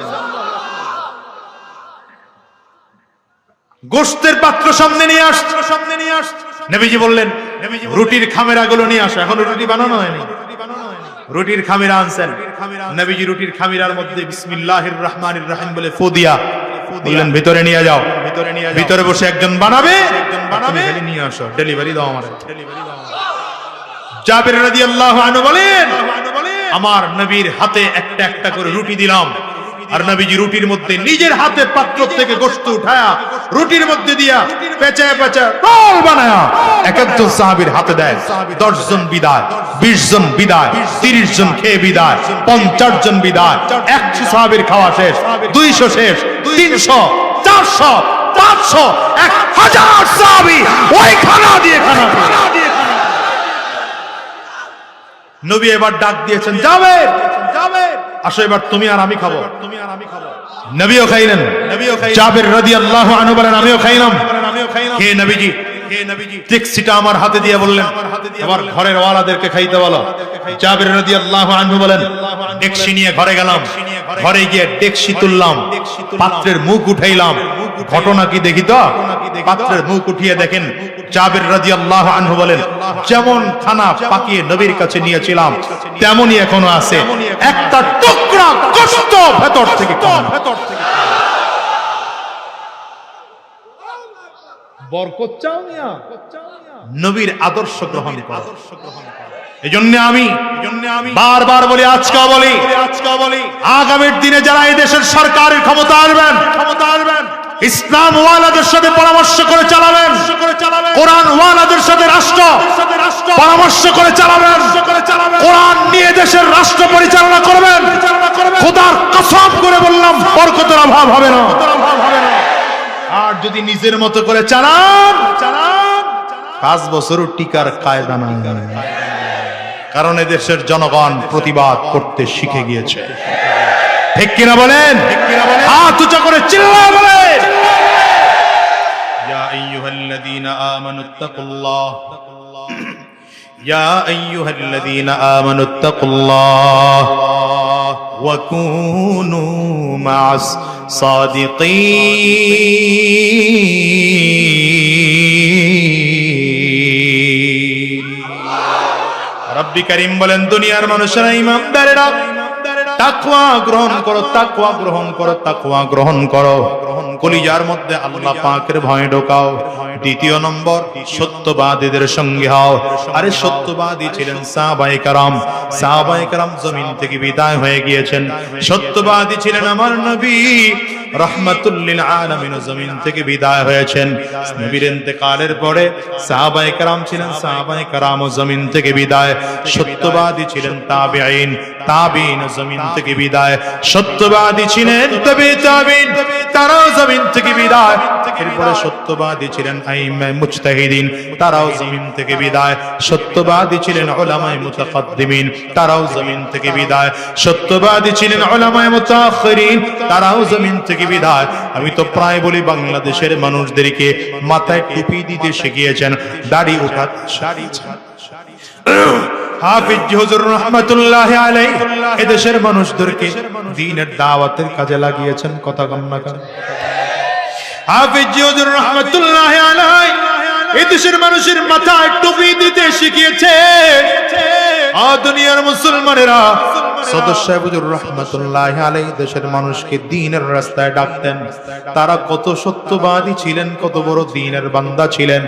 গোশতের পাত্র সামনে নিয়ে আসছে। নবীজি বললেন, রুটির খামেরাগুলো নিয়ে আসো। এখনো রুটি বানানো হয়নি। রুটির খামিরা আনছেন। নবীজি রুটির খামিরার মধ্যে বিসমিল্লাহির রহমানির রহিম বলে ফু দিয়া বললেন, ভিতরে নিয়ে যাও। ভিতরে বসে একজন বানাবে, খালি নিয়ে আসো, ডেলিভারি দাও আমারে। জাবের রাদিয়াল্লাহু আনহু বলেন, আমার নবীর হাতে একটা একটা করে রুটি দিলাম, আর নবীজি রুটির মধ্যে নিজের হাতে পাত্র থেকে গোশত উঠায়া রুটির মধ্যে দিয়া পেঁচায় পেঁচায় রোল বানায়া এক একজন সাহাবীর হাতে দেয়। 10 জন বিদায়, 20 জন বিদায়, 30 জন খেয়ে বিদায়, 50 জন বিদায়। 100 সাহাবীর খাওয়া শেষ, 200 শেষ, 300, 400, 500, 1000 সাহাবী ওই খানা দিয়ে খানা খেয়ে। নবী এবার ডাক দিয়েছেন, যাবে আসো, এবার তুমি আর আমি খাবো। নবীও খাইলেন। জাবের রাদিয়াল্লাহু আনহু বলেন, আমিও খাইলাম। হে নবীজি ট্যাক্সিটা আমার হাতে দিয়ে বললেন, এবার ঘরের ওয়ালাদেরকে খাইতে বলো। জাবের রাদিয়াল্লাহু আনহু বলেন, ডেকসি নিয়ে ঘরে গেলাম। ঘরে গিয়ে ডেকসি তুললাম, পাত্রের মুখ উঠাইলাম। ঘটনা কি দেখি তো, পাত্রের মুখ উঠিয়ে দেখেন জাবের রাদিয়াল্লাহু আনহু বলেন, যেমন খানা পাকিয়ে নবীর কাছে নিয়েছিলাম তেমনই এখনো আছে, একটা টুকরা গোশত ভেতর থেকে কম। বরকত চাও মিয়া, নবীর আদর্শ গ্রহণ করো। এজন্য আমি বারবার বলি, আজকে বলি, আগামীর দিনে যারা এই দেশের সরকারের ক্ষমতা আসবেন, ইসলাম ওয়ালাদের সাথে পরামর্শ করে চালাবেন, কোরআন ওয়ালাদের সাথে রাষ্ট্র পরামর্শ করে চালাবেন, কোরআন নিয়ে দেশের রাষ্ট্র পরিচালনা করবেন। খোদার কসম করে বললাম, বরকতের অভাব হবে না। আর যদি নিজের মতো করে চালান, 5 বছর টিকার কায়দা নাই, কারণ এদেশের জনগণ প্রতিবাদ করতে শিখে গিয়েছে। ঠিক কিনা বলেন? হাত উঁচা করে চিল্লায় বলেন, ইয়া আইয়ুহাল্লাযীনা আমানুত্তাকুল্লাহ, ইয়া আইয়ুহাল্লাযীনা আমানুত্তাকুল্লাহ ওয়া কুনু মা'আস সাদিকিন। রব্বি কারীম বলেন, দুনিয়ার মানুষেরা, ইমানদারেরা, তাকওয়া গ্রহণ করো, তাকওয়া গ্রহণ করো, তাকওয়া গ্রহণ করো। কলিজার মধ্যে আল্লাহ পাকের ভয় ঢোকাও। দ্বিতীয় নম্বর, সত্যবাদীদের সঙ্গে হও। আরে সত্যবাদী ছিলেন সাহাবায়ে কেরাম। সাহাবায়ে কেরাম জমিন থেকে বিদায় হয়ে গিয়েছেন। সত্যবাদী ছিলেন আমার নবী রাহমাতুল লিল আলামিন, জমিন থেকে বিদায় হয়েছেন। নবীর ইন্তেকালের পরে সাহাবায়ে কেরাম ছিলেন, সাহাবায়ে কেরাম জমিন থেকে বিদায়। সত্যবাদী ছিলেন তাবিঈন, তাবিঈন জমিন থেকে বিদায়। সত্যবাদী ছিলেন তাবিঈন, তারাও জমিন থেকে বিদায়। এরপরে সত্যবাদী ছিলেন আইম্মায়ে মুজতাহিদিন, তারাও জমিন থেকে বিদায়। সত্যবাদী ছিলেন উলামায়ে মুতাকাদ্দিমিন, তারাও জমিন থেকে বিদায়। সত্যবাদী ছিলেন উলামায়ে মুতাআখিরিন, তারাও জমিন থেকে বিদায়। আমি তো প্রায় বলি, বাংলাদেশের মানুষদেরকে মাথায় টুপি দিতে শিখিয়েছেন, দাড়ি ওঠা হাফিজ হুজুর রাহমাতুল্লাহি আলাইহি এদেশের মানুষদেরকে দ্বীনের দাওয়াতের কাজে লাগিয়েছেন। কথা কম না কেন? হাফিজ হুজুর রাহমাতুল্লাহি আলাইহি এদেশের মানুষের মাথায় টুপি দিতে শিখিয়েছে। দুনিয়ার মুসলমানেরা, সদস্য হুজুর রাহমাতুল্লাহি আলাইহি দেশের মানুষকে দ্বীনের রাস্তায় ডাকতেন। তারা কত সত্যবাদী ছিলেন, কত বড় দ্বীনের বান্দা ছিলেন।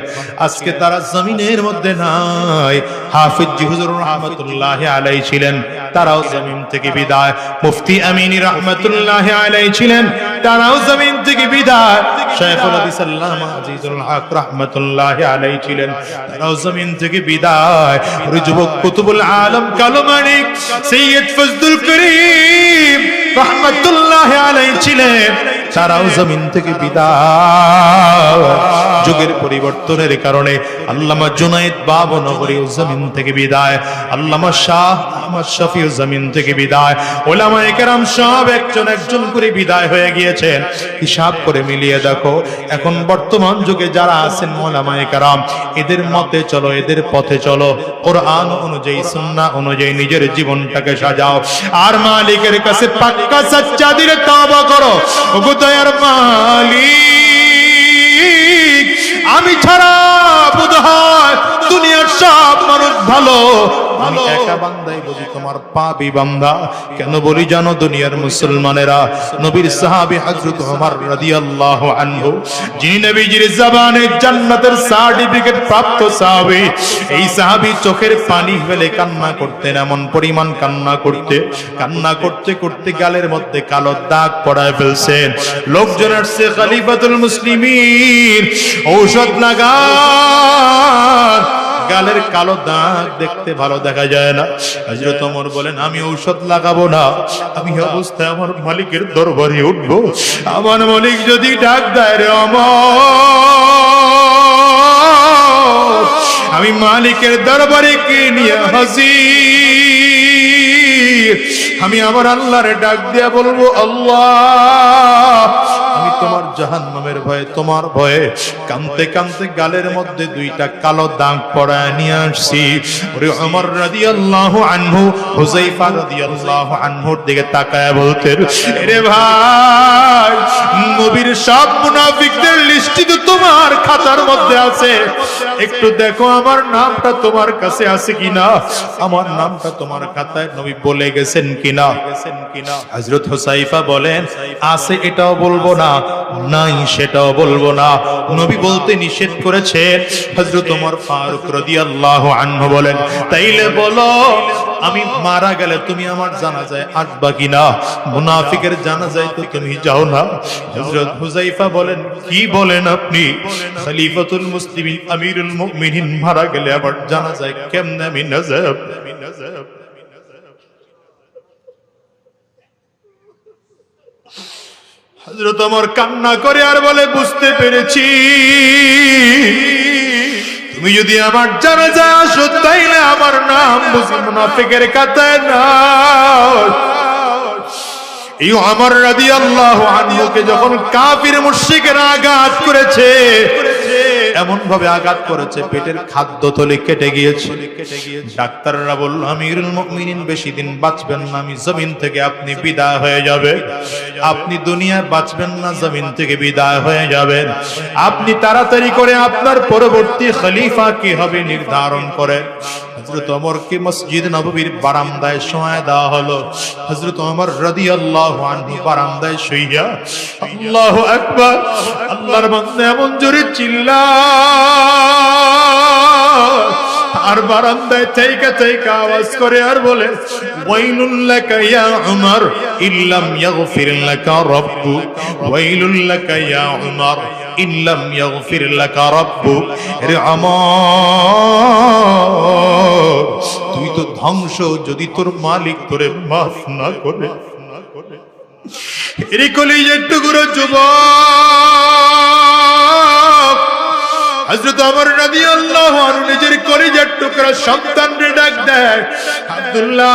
আজকে তারা জমিনের মধ্যে নাই। হাফিজ হুজুর রাহমাতুল্লাহি আলাইহি ছিলেন, তারাও জমিন থেকে বিদায়। মুফতি আমিনী রাহমাতুল্লাহি আলাইহি ছিলেন, তারাও জমিন থেকে বিদায়। শাইখুল হাদিস আল্লামা আজিজুল হক রাহমাতুল্লাহি আলাইহি ছিলেন, তারাও জমিন থেকে বিদায়। যুবক কুতুবুল আলম কালো মানিক সৈয়দ ফজলুল করিম রাহমাতুল্লাহি আলাইহি ছিলেন, তারাও জমিন থেকে বিদায়। যুগের পরিবর্তনের কারণে আল্লামা জুনায়েদ বাবনগরীও জমিন থেকে বিদায়, আল্লামা শাহ আহমদ শফিও জমিন থেকে বিদায়, ওলামায়ে কেরাম সব একজন একজন করে বিদায় হয়ে গিয়েছেন। হিসাব করে মিলিয়ে দেখো এখন বর্তমান যুগে যারা আছেন ওলামায়ে কেরাম, এদের মতে চলো, এদের পথে চলো, কোরআন অনুযায়ী সুন্নাহ অনুযায়ী নিজের জীবনটাকে সাজাও, আর মালিকের কাছে পাক্কা সচ্চা দিলে তওবা করো। ওগো দয়ার মালিক, আমি ছাড়া বোধহয় দুনিয়ার সব মানুষ ভালো, আমি একা বান্দাই বুঝি তোমার পাপী বান্দা। কেন বলি জানো দুনিয়ার মুসলমানেরা, নবীর সাহাবী হযরত ওমর রাদিয়াল্লাহু আনহু, যিনি নবীজির জবানে জান্নাতের সার্টিফিকেট প্রাপ্ত সাহাবী, এই সাহাবী চোখের পানি ফেলে কান্না করতেন, এমন পরিমাণ কান্না করতে করতে গালের মধ্যে কালো দাগ পড়ায় ফেলছেন। লোকজন আসছে, খলিফাতুল মুসলিমিন ঔষধ লাগান, গালের কালো দাগ দেখতে ভালো দেখা যায় না। হযরত ওমর বলেন আমি ঔষধ লাগাবো না, আমি অবস্থায় আমার মালিকের দরবারে উঠবো। আমার মালিক যদি ডাক দেয় রে ওমর, আমি মালিকের দরবারে কে নিয়ে হাজির, আমি আমার আল্লাহর ডাক দিয়া বলবো আল্লাহ, আমি তোমার জাহান্নামের ভয়ে, তোমার ভয়ে কাঁদতে কাঁদতে গালের মধ্যে দুইটা কালো দাগ পড়ায় নিয়ে আসছি। ওরে ওমর রাদিয়াল্লাহু আনহু হুযায়ফা রাদিয়াল্লাহু আনহুর দিকে তাকায় বলতেন, আরে ভাই, নবীর সব মুনাফিকদের লিস্ট তো তোমার খাতার মধ্যে আছে, একটু দেখো আমার নামটা তোমার কাছে আছে কিনা, আমার নামটা তোমার খাতায় নবী বলে গেছেন কিনা। হযরত হুযায়ফা বলেন আছে এটাও বলবো না, নাই সেটাও বলবো না, নবী বলতে নিষেধ করেছেন। হযরত ওমর ফারুক রাদিয়াল্লাহু আনহু বলেন তাইলে বলো আমি মারা গেলে তুমি আমার জানাজায় আসবা কিনা, মুনাফিকের জানাজায় তো তুমি যাও না। হযরত হুযায়ফা বলেন কি বলেন আপনি, খলিফাতুল মুসলিমিন আমিরুল মুমিনিন মারা গেলে আবার জানাজায় কেমনে আমি না যাব। হযরত ওমর কান্না করে আর বলে বুঝতে পেরেছি, তুমি যদি আমার জানাজায় আসো তাইলে আমার নাম বুঝি মুনাফিকের খাতায় না। এই ওমর রাদিয়াল্লাহু আনহুকে যখন কাফির মুশরিকরা আঘাত করেছে, এমন ভাবে আঘাত করেছে পেটের খাদ্যথলি কেটে গিয়েছে। ডাক্তাররা বলল আমিরুল মুমিনিন বেশি দিন বাঁচবেন না, আমি জমিন থেকে আপনি বিদায় হয়ে যাবে, আপনি দুনিয়ায় বাঁচবেন না, জমিন থেকে বিদায় হয়ে যাবেন। আপনি তাড়াতাড়ি করে আপনার পরবর্তী খলিফা কি হবে নির্ধারণ করে। হযরত ওমরকে মসজিদ নববীর বারান্দায় শোয়া দেওয়া হলো। হযরত ওমর রাদিয়াল্লাহু আনহু বারান্দায় শুইয়া আল্লাহু আকবার, আল্লাহর বান্দা এমন জোরে চিল্লায় আর বারান্দায় থেকে থেকে আওয়াজ করে আর বলে ওয়াইলুল লাকা ইয়া উমর ইল্লাম ইয়াগফির লাকা রাব্বুক, ওয়াইলুল লাকা ইয়া উমর ইল্লাম ইয়াগফির লাকা রাব্বুক। রে আমর, তুই তো ধ্বংস যদি তোর মালিক তোরে মাফ না করে। এর কলিজার টুকরো যুবক হযরত ওমর রাদিয়াল্লাহু আনহু নিজের কলিজার টুকরা সন্তানকে ডাক দেয়, আব্দুল্লাহ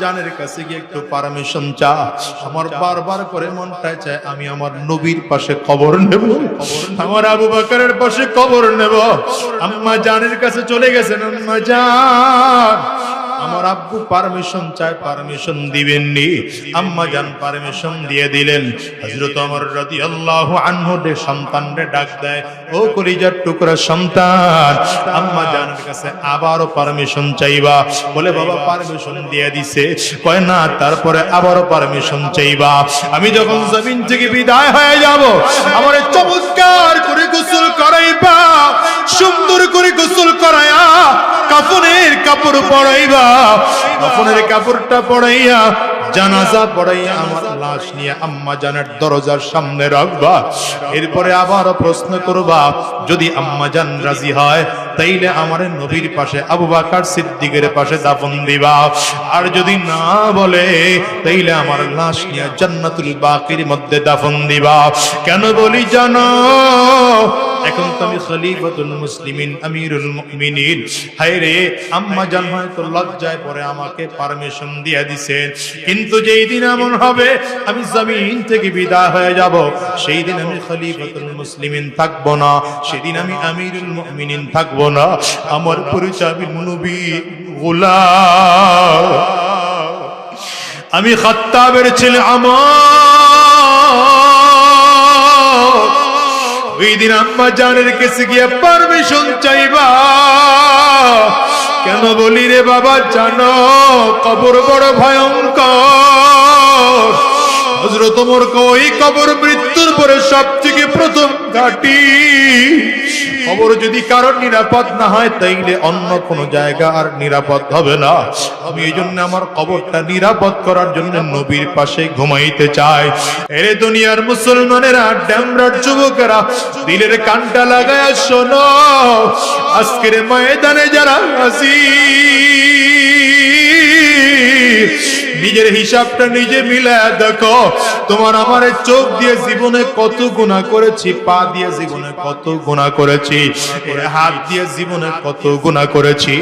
জানের কাছে গিয়ে একটু পারমিশন চা, আমার বারবার করে মনটা চায় আমি আমার নবীর পাশে কবর নেব, আমার আবু বকরের পাশে কবর নেব। আম্মা জানের কাছে চলে গেছেন, আম্মা জান আমার আব্বু পারমিশন চায়, পারমিশন দিবেননি। আম্মা জান পারমিশন দিয়ে দিলেন। হযরত ওমর রাদিয়াল্লাহু আনহু সন্তানকে ডাক দেয়, ও কলিজার টুকরা সন্তান, আম্মা জানের কাছে আবারও পারমিশন চাইবা। বলে বাবা পারমিশন দিয়ে দিছে। কয় না, তারপরে আবারও পারমিশন চাইবা। আমি যখন জমিন থেকে বিদায় হয়ে যাব, আমারে চমৎকার করে গোসল করাইবা, সুন্দর করে গোসল করাইয়া কাফনের কাপড় পরাইবা, কাফনের কাপড়টা পরাইয়া জানাজা পড়াইয়া আমার লাশ নিয়ে আম্মা জানের দরজার সামনে রাখবা। এরপরে আবার প্রশ্ন করবা, যদি আম্মা জান রাজি হয় তাইলে আমার নবীর পাশে আবু বকর সিদ্দিকের পাশে দাফন দিবা, আর যদি না বলে তাইলে আমার লাশ নিয়ে জান্নাতুল বাকির মধ্যে দাফন দিবা। কেন বলি জানো? এখন তো আমি খলিফাতুল মুসলিমিন, আমিরুল মুমিনিন। হায় রে, আম্মা জান হয়তো লজ্জায় পরে আমাকে পারমিশন দিয়ে দিছেন, কিন্তু যেই দিন এমন হবে আমি জমিন থেকে বিদায় হয়ে যাব, সেই দিন আমি খলিফাতুল মুসলিমিন থাকবো না, সেদিন আমি আমিরুল মুমিনিন থাকবো না। আমার পরিচয় আমি নবী গোলাম, আমি খাত্তাবের ছেলে। ওই দিন আম্মা জানের কাছে গিয়ে পারমিশন চাইবা। কেন বলি রে বাবা, জানো কবর বড় ভয়ঙ্কর। হযরত ওমর কই কবর মৃত্যুর পরে সবথেকে প্রথম ঘাঁটি। কবর যদি কারোর নিরাপদ না হয় তাইলে অন্য কোন জায়গা আর নিরাপদ হবে না। আমি এই জন্য আমার কবরটা নিরাপদ করার জন্য নবীর পাশে ঘুমাইতে চাই। এরে দুনিয়ার মুসলমানেরা, ড্যামরার যুবকেরা, দিলের কানটা লাগায়া শোনো, আজকের ময়দানে যারা হাজির, নিজের হিসাবটা নিজে মিলায়া দেখো। তোমার আমার চোখ দিয়ে জীবনে কত গুনাহ করেছি, পা দিয়ে জীবনে কত গুনাহ করেছি, হাত দিয়ে জীবনে কত গুনাহ করেছি।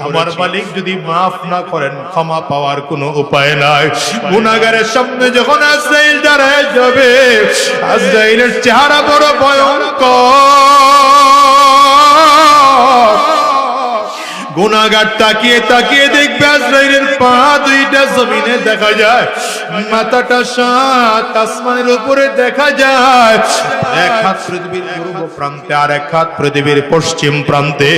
আমার মালিক যদি মাফ না করেন, ক্ষমা পাওয়ার কোনো উপায় নাই। গুনাহগারের সামনে যখন আজরাইল দাঁড়ায় যাবে, আজরাইলের চেহারা বড় ভয়ঙ্কর। গুনাহগার তাকিয়ে তাকিয়ে দেখবে আজরাইলের পা দুইটা জমিনে দেখা যায়, মাথাটা সাত আসমানের উপরে দেখা যায়। এক হাত পৃথিবীর পূর্ব প্রান্তে আর এক হাত পৃথিবীর পশ্চিম প্রান্তে।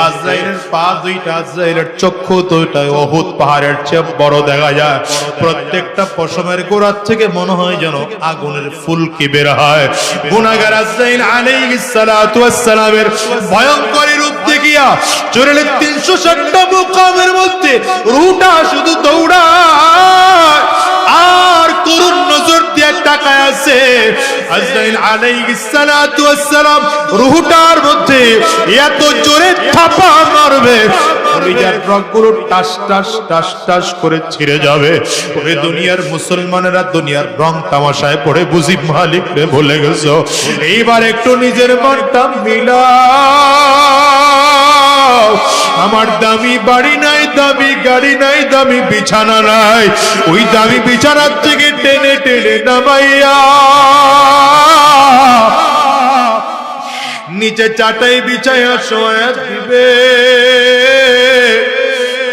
আজরাইলের পা দুইটা, আজরাইলের চক্ষু দুইটা উহুদ পাহাড়ের চেয়ে বড় দেখা যায়। প্রত্যেকটা পশমের গোড়া থেকে মনে হয় যেন আগুনের ফুলকি বের হয়। গুনাহগার আজরাইল আলাইহিস সালাতু ওয়াস সালামের ভয়ঙ্কর রূপ দেখিয়া চোরের 360টা মুকামের মধ্যে রুহটা শুধু দৌড়ায় আর করুণ নজর দিয়ে তাকায় আছে। আজরাইল আলাইহিস সালাতু ওয়াস সালাম রুহটার মধ্যে এত জোরে থাপা মারবে, কলিজার রগগুলো টাস টাস টাস টাস করে ছিঁড়ে যাবে। ওই দুনিয়ার মুসলমানেরা দুনিয়ার রং তামাশায় পড়ে বুঝি মালিক রে ভুলে গেছো। এইবার একটু নিজের মনটা মিলা। আমার দামি বাড়ি নাই, দামি গাড়ি নাই, দামি বিছানা নাই, ওই দামি বিছানার থেকে টেনে টেনে নামাইয়া নিচে চাটাই বিছায়া শোয়া দিবে।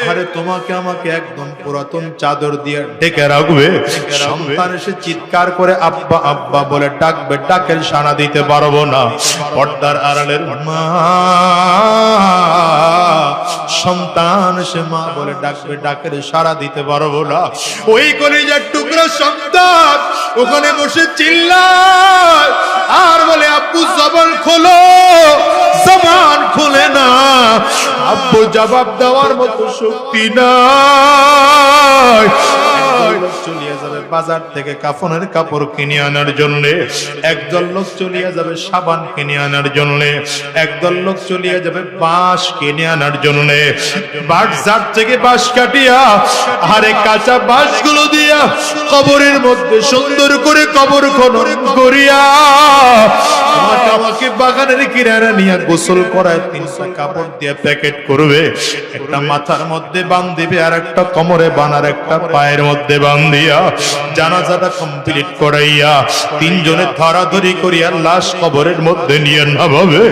আরে তোমাকে আমাকে একদম পুরাতন চাদর দিয়ে ঢেকে রাখবে। সন্তান এসে চিৎকার করে আব্বা আব্বা বলে ডাকবে, ডাকের সাড়া দিতে পারবো না। পর্দার আড়ালের মা, সন্তান এসে মা বলে ডাকবে, ডাকের সাড়া দিতে পারবো না। ওই কলিজার টুকরা সন্তান ওখানে বসে চিল্লায় আর বলে আব্বু জবান খোলো, জবান খুলে না। আব্বু জবাব দেওয়ার মতো শক্তি নাই। চলিয়ে যাবে বাজার থেকে কাফনের কাপড় কিনে আনার জন্য, একদল লোক চলিয়ে যাবে সাবান কিনে আনার জন্য, একদল লোক চলিয়ে যাবে বাঁশ কিনে আনার জন্য। বাজার থেকে বাঁশ কাটিয়া আরে কাঁচা বাঁশগুলো দিয়া কবরের মধ্যে সুন্দর করে কবর খনন করিয়া আমাকে বাগানের কিনারা নিয়ে গোসল করায় 300 কাপড় দিয়ে প্যাকেট করবে। একটা মাথার মধ্যে বাঁধিবে, আর একটা কোমরে বানার, একটা পায়ের মধ্যে বাঁধিয়া জানাজাটা কমপ্লিট করাইয়া তিনজনে ধরাধরি করিয়া লাশ কবরের মধ্যে নিয়ে নামাবে।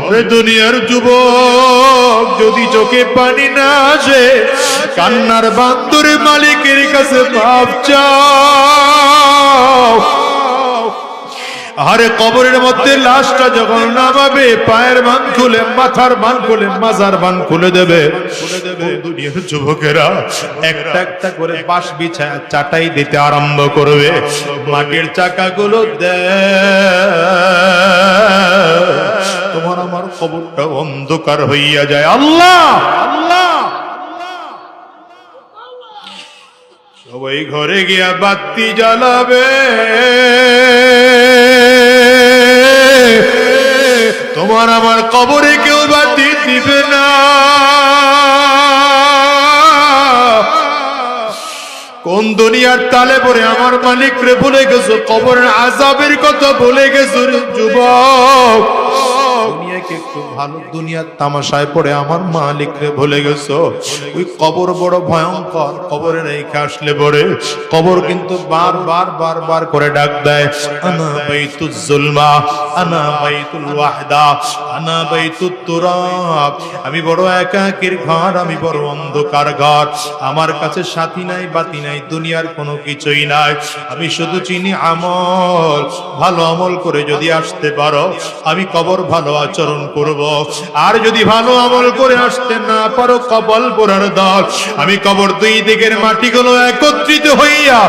ওরে দুনিয়ার যুবক, যদি চোখে পানি না আসে, কান্নার বান্দরে মালিকের কাছে মাফ চাও। আরে কবরের মধ্যে লাশটা যখন নামাবে, পায়ের বান খুলে, মাথার বান খুলে, মাজার বান খুলে দেবে। দুনিয়ার যুবকেরা একটা একটা করে বাঁশ বিছায় চাটাই দিতে আরম্ভ করবে। মাটির চাকাগুলো দে, তোমার আমার কবরটা অন্ধকার হইয়া যায়। আল্লাহ আল্লাহ সবাই ঘরে গিয়া বাতি জ্বালাবে, তোমার আমার কবরে কেউ বাতি দিবে না। কোন দুনিয়ার তালে পরে আমার মালিক রে ভুলে গেছো, কবরের আযাবের কথা ভুলে গেছো রে যুবক। দুনিয়াকে একটু ভালো, দুনিয়ার তামাশায় পড়ে আমার মালিক রে ভুলে গেছো। ওই কবর বড় ভয়ঙ্কর, কবরে রেখে আসলে পরে কবর কিন্তু বারবার করে ডাক দেয়, আনা বাইতুজ জুলমা, আনা বাইতুল ওয়াহদা, আনা বাইতুত তুরাব। আমি বড় একাকীর ঘর, আমি বড় অন্ধকার ঘর, আমার কাছে সাথী নাই, বাতি নাই, দুনিয়ার কোনো কিছুই নাই। আমি শুধু চিনি আমল, ভালো আমল করে যদি আসতে পারো আমি কবর ভালো আচরণ করব, আর যদি ভালো আমল করে আসতে না পারো কবল পোড়ার দল। আমি কবর দুই দিকের মাটিগুলো একত্রিত হইয়া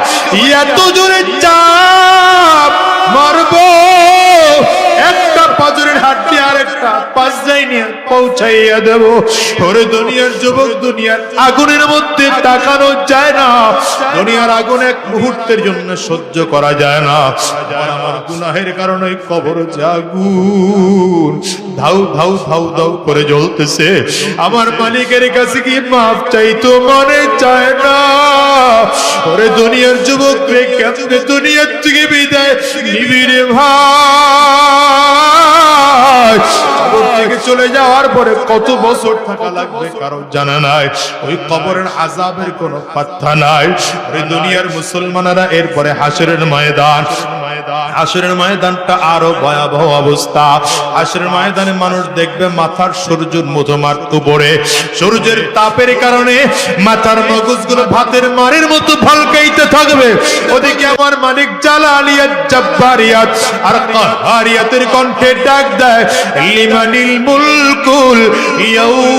এত জোরে চাপ মারবো, একটা পাজরের হাড্ডি আর একটা পাঁচজাই নিয়ে পৌঁছাইয়া দেব। ওরে দুনিয়ার যুবক, দুনিয়ার আগুনের মধ্যে তাকানো যায় না, দুনিয়ার আগুন এক মুহূর্তের জন্য সহ্য করা যায় না। আমার গুনাহের কারণে কবর আগুন ধাউ ধাউ ধাউ ধাউ করে জ্বলতেছে। আমার মালিকের কাছে কি মাফ চাইতো মনে চায় না। ওরে দুনিয়ার যুবক রে, কেমনে দুনিয়ার থেকে বিদায় নিবি রে ভাই? কবর থেকে চলে যাওয়ার পরে কত বছর থাকা লাগবে কারো জানা নাই। ওই কবরের আযাবের কোনো পাত্তা নাই। ওই দুনিয়ার মুসলমানেরা এরপরে হাসরের ময়দান, হাসরের ময়দানটা আরো ভয়াবহ অবস্থা। হাসরের ময়দানে মানুষ দেখবে মাথার সূর্যের মধুমার উপরে, সূর্যের তাপের কারণে মাথার মগজগুলো ভাতের মারের মতো ভলকাইতে থাকবে। ওদিকে আমার মালিক জালালিয়াত, জাব্বারিয়াত আর কাহারিয়াতের কণ্ঠে ডাক দেয়, লিমানিল মুলকুল ইয়াউম।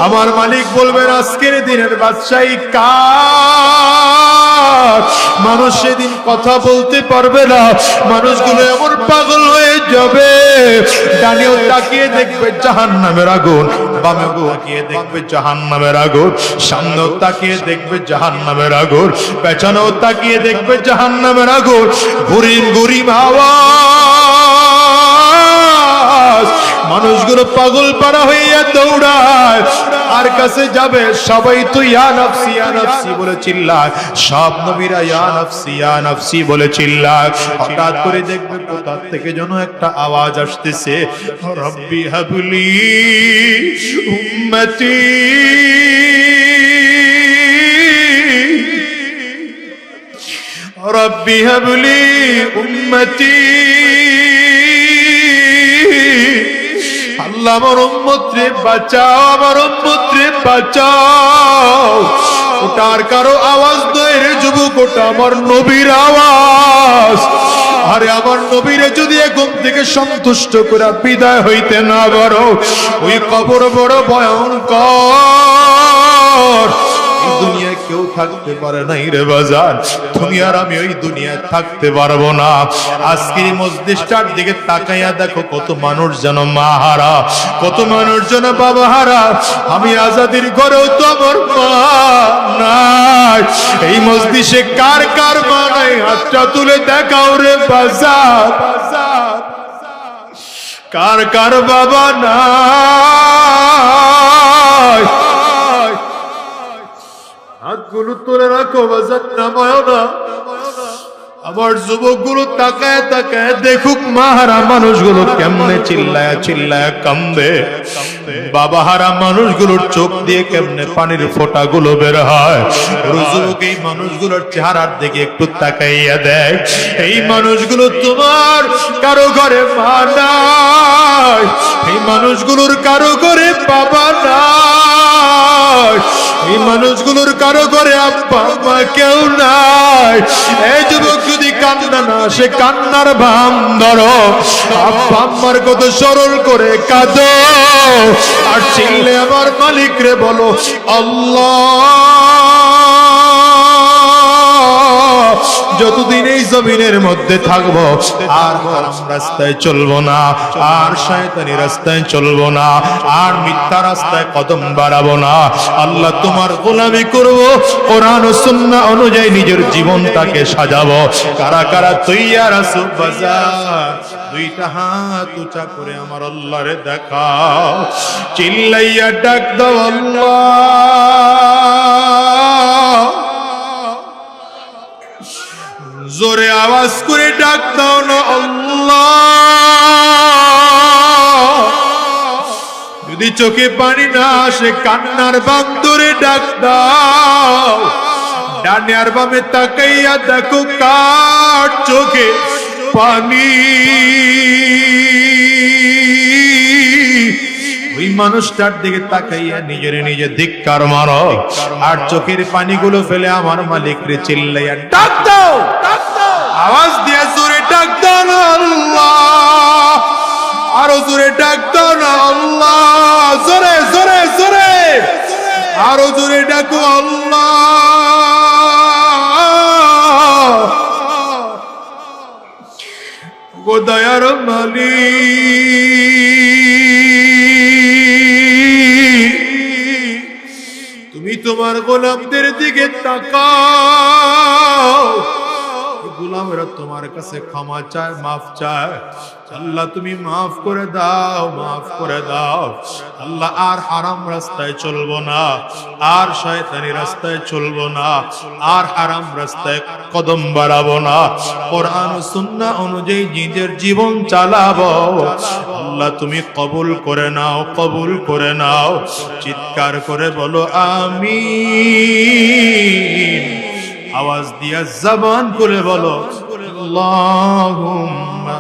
আমার মালিক বলবেন আজকের দিনের বাদশাহী কার? মানুষ সেদিন কথা বলতে পারবে না, মানুষগুলো এমন পাগল হয়ে যাবে। ডানেও তাকিয়ে দেখবে জাহান্নামের আগুন, বামেও তাকিয়ে দেখবে জাহান্নামের আগুন, সামনেও তাকিয়ে দেখবে জাহান্নামের আগুন, পেছনেও তাকিয়ে দেখবে জাহান্নামের আগুন। গুরিম গুরিম আওয়াজ, মানুষগুলো পাগল পারা হইয়া দৌড়ায়। আর কাছে যাবে সবাই তো ইয়া নফসি ইয়া নফসি বলে চিল্লায়, সব নবীরা ইয়া নফসি ইয়া নফসি বলে চিল্লায়। হঠাৎ করে দেখবে কোথা থেকে যেন একটা আওয়াজ আসতেছে, রব্বি হাবলি উম্মতি, রব্বি হাবলি উম্মতি। আল্লাহ আমার উম্মত রে বাঁচাও, আমার উম্মত রে বাঁচাও। ওটার কারো আওয়াজ নয় রে যুবক, ওটা আমার নবীর আওয়াজ। আরে আমার নবীরে যদি ঘুম থেকে সন্তুষ্ট করে বিদায় হইতে না পারো, ওই কবর বড় ভয়ঙ্কর। দুনিয়ায় কেউ থাকতে পারে নাই রে বাজার, তুমি আর আমি ওই দুনিয়ায় থাকতে পারবো না। আজকের মজলিসটার দিকে তাকাইয়া দেখো, কত মানুষ যেন মা হারা, কত মানুষ যেন বাবা হারা। আমি আজাদির ঘরেও তো আমার মা নাই। এই মজলিসে কার কার মা নাই? হাতটা তুলে দেখাও রে বাজার। কার কার বাবা নাই? হাতগুলো তুলে রাখো বাজার, নামায় না। আমার যুবকগুলো তাকায় তাকায় দেখুক মাহারা মানুষগুলো কেমনে চিল্লায়া চিল্লায়া কান্দে, বাবা হারা মানুষগুলোর চোখ দিয়ে কেমনে পানির ফোঁটাগুলো বের হয়। যুবক এই মানুষগুলোর চেহারার দিকে একটু তাকাইয়া দেখ। এই মানুষগুলো তোমার কারো ঘরে মা নাই, এই মানুষগুলোর কারো ঘরে বাবা নাই, এই মানুষগুলোর কারো ঘরে আব্বা মা কেউ নাই। এই যুবক যদি কান্না না আসে, কান্নার ভাম ধরো, আব্বা আম্মার কথা স্মরণ করে কাঁদো। আর চিল্লে আমার মালিক রে বলো, আল্লাহ যতদিন এই জমিনের মধ্যে থাকবো আর হারাম রাস্তায় চলবো না, আর শয়তানি রাস্তায় চলবো না, আর মিথ্যা রাস্তায় কদম বাড়াবো না। আল্লাহ তোমার গোলামি করব, কোরআন ও সুন্নাহ অনুযায়ী নিজের জীবনটাকে সাজাবো। কারা কারা তৈয়ার আছো বাজার? দুইটা হাত উঁচা করে আমার আল্লাহরে দেখাও, চিল্লাইয়া ডাক দাও আল্লাহ। জোরে আওয়াজ করে ডাক দাও না আল্লাহ। যদি চোখে পানি না আসে কান্নার বান্দরে ডাক দাও। ডানে আর বামে তাকাইয়া দেখো কার চোখে পানি। ওই মানুষটার দিকে তাকাইয়া নিজের নিজে ধিক্কার মারো, আর চোখের পানিগুলো ফেলে আমার মালিক রে চিল্লাইয়া ডাক দাও। আওয়াজ দিয়ে জোরে ডাক দাও না আল্লাহ, আরো জোরে ডাক দাও না আল্লাহ, জোরে জোরে জোরে আরো জোরে ডাকো আল্লাহ। গো দয়ার মালিক, তুমি তোমার গোলামদের দিকে তাকাও। গোলামেরা তোমার কাছে ক্ষমা চায়, মাফ চায়। আল্লাহ তুমি মাফ করে দাও, মাফ করে দাও। আল্লাহ আর হারাম রাস্তায় চলবো না, আর শয়তানি রাস্তায় চলবো না, আর হারাম রাস্তায় কদম বাড়াবো না। কোরআন ও সুন্নাহ অনুযায়ী নিজের জীবন চালাবো। আল্লাহ তুমি কবুল করে নাও, কবুল করে নাও। চিৎকার করে বলো আমিন। আওয়াজ দিয়া জবান খুলে বলো আল্লাহুম্মা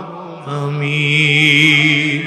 আমিন।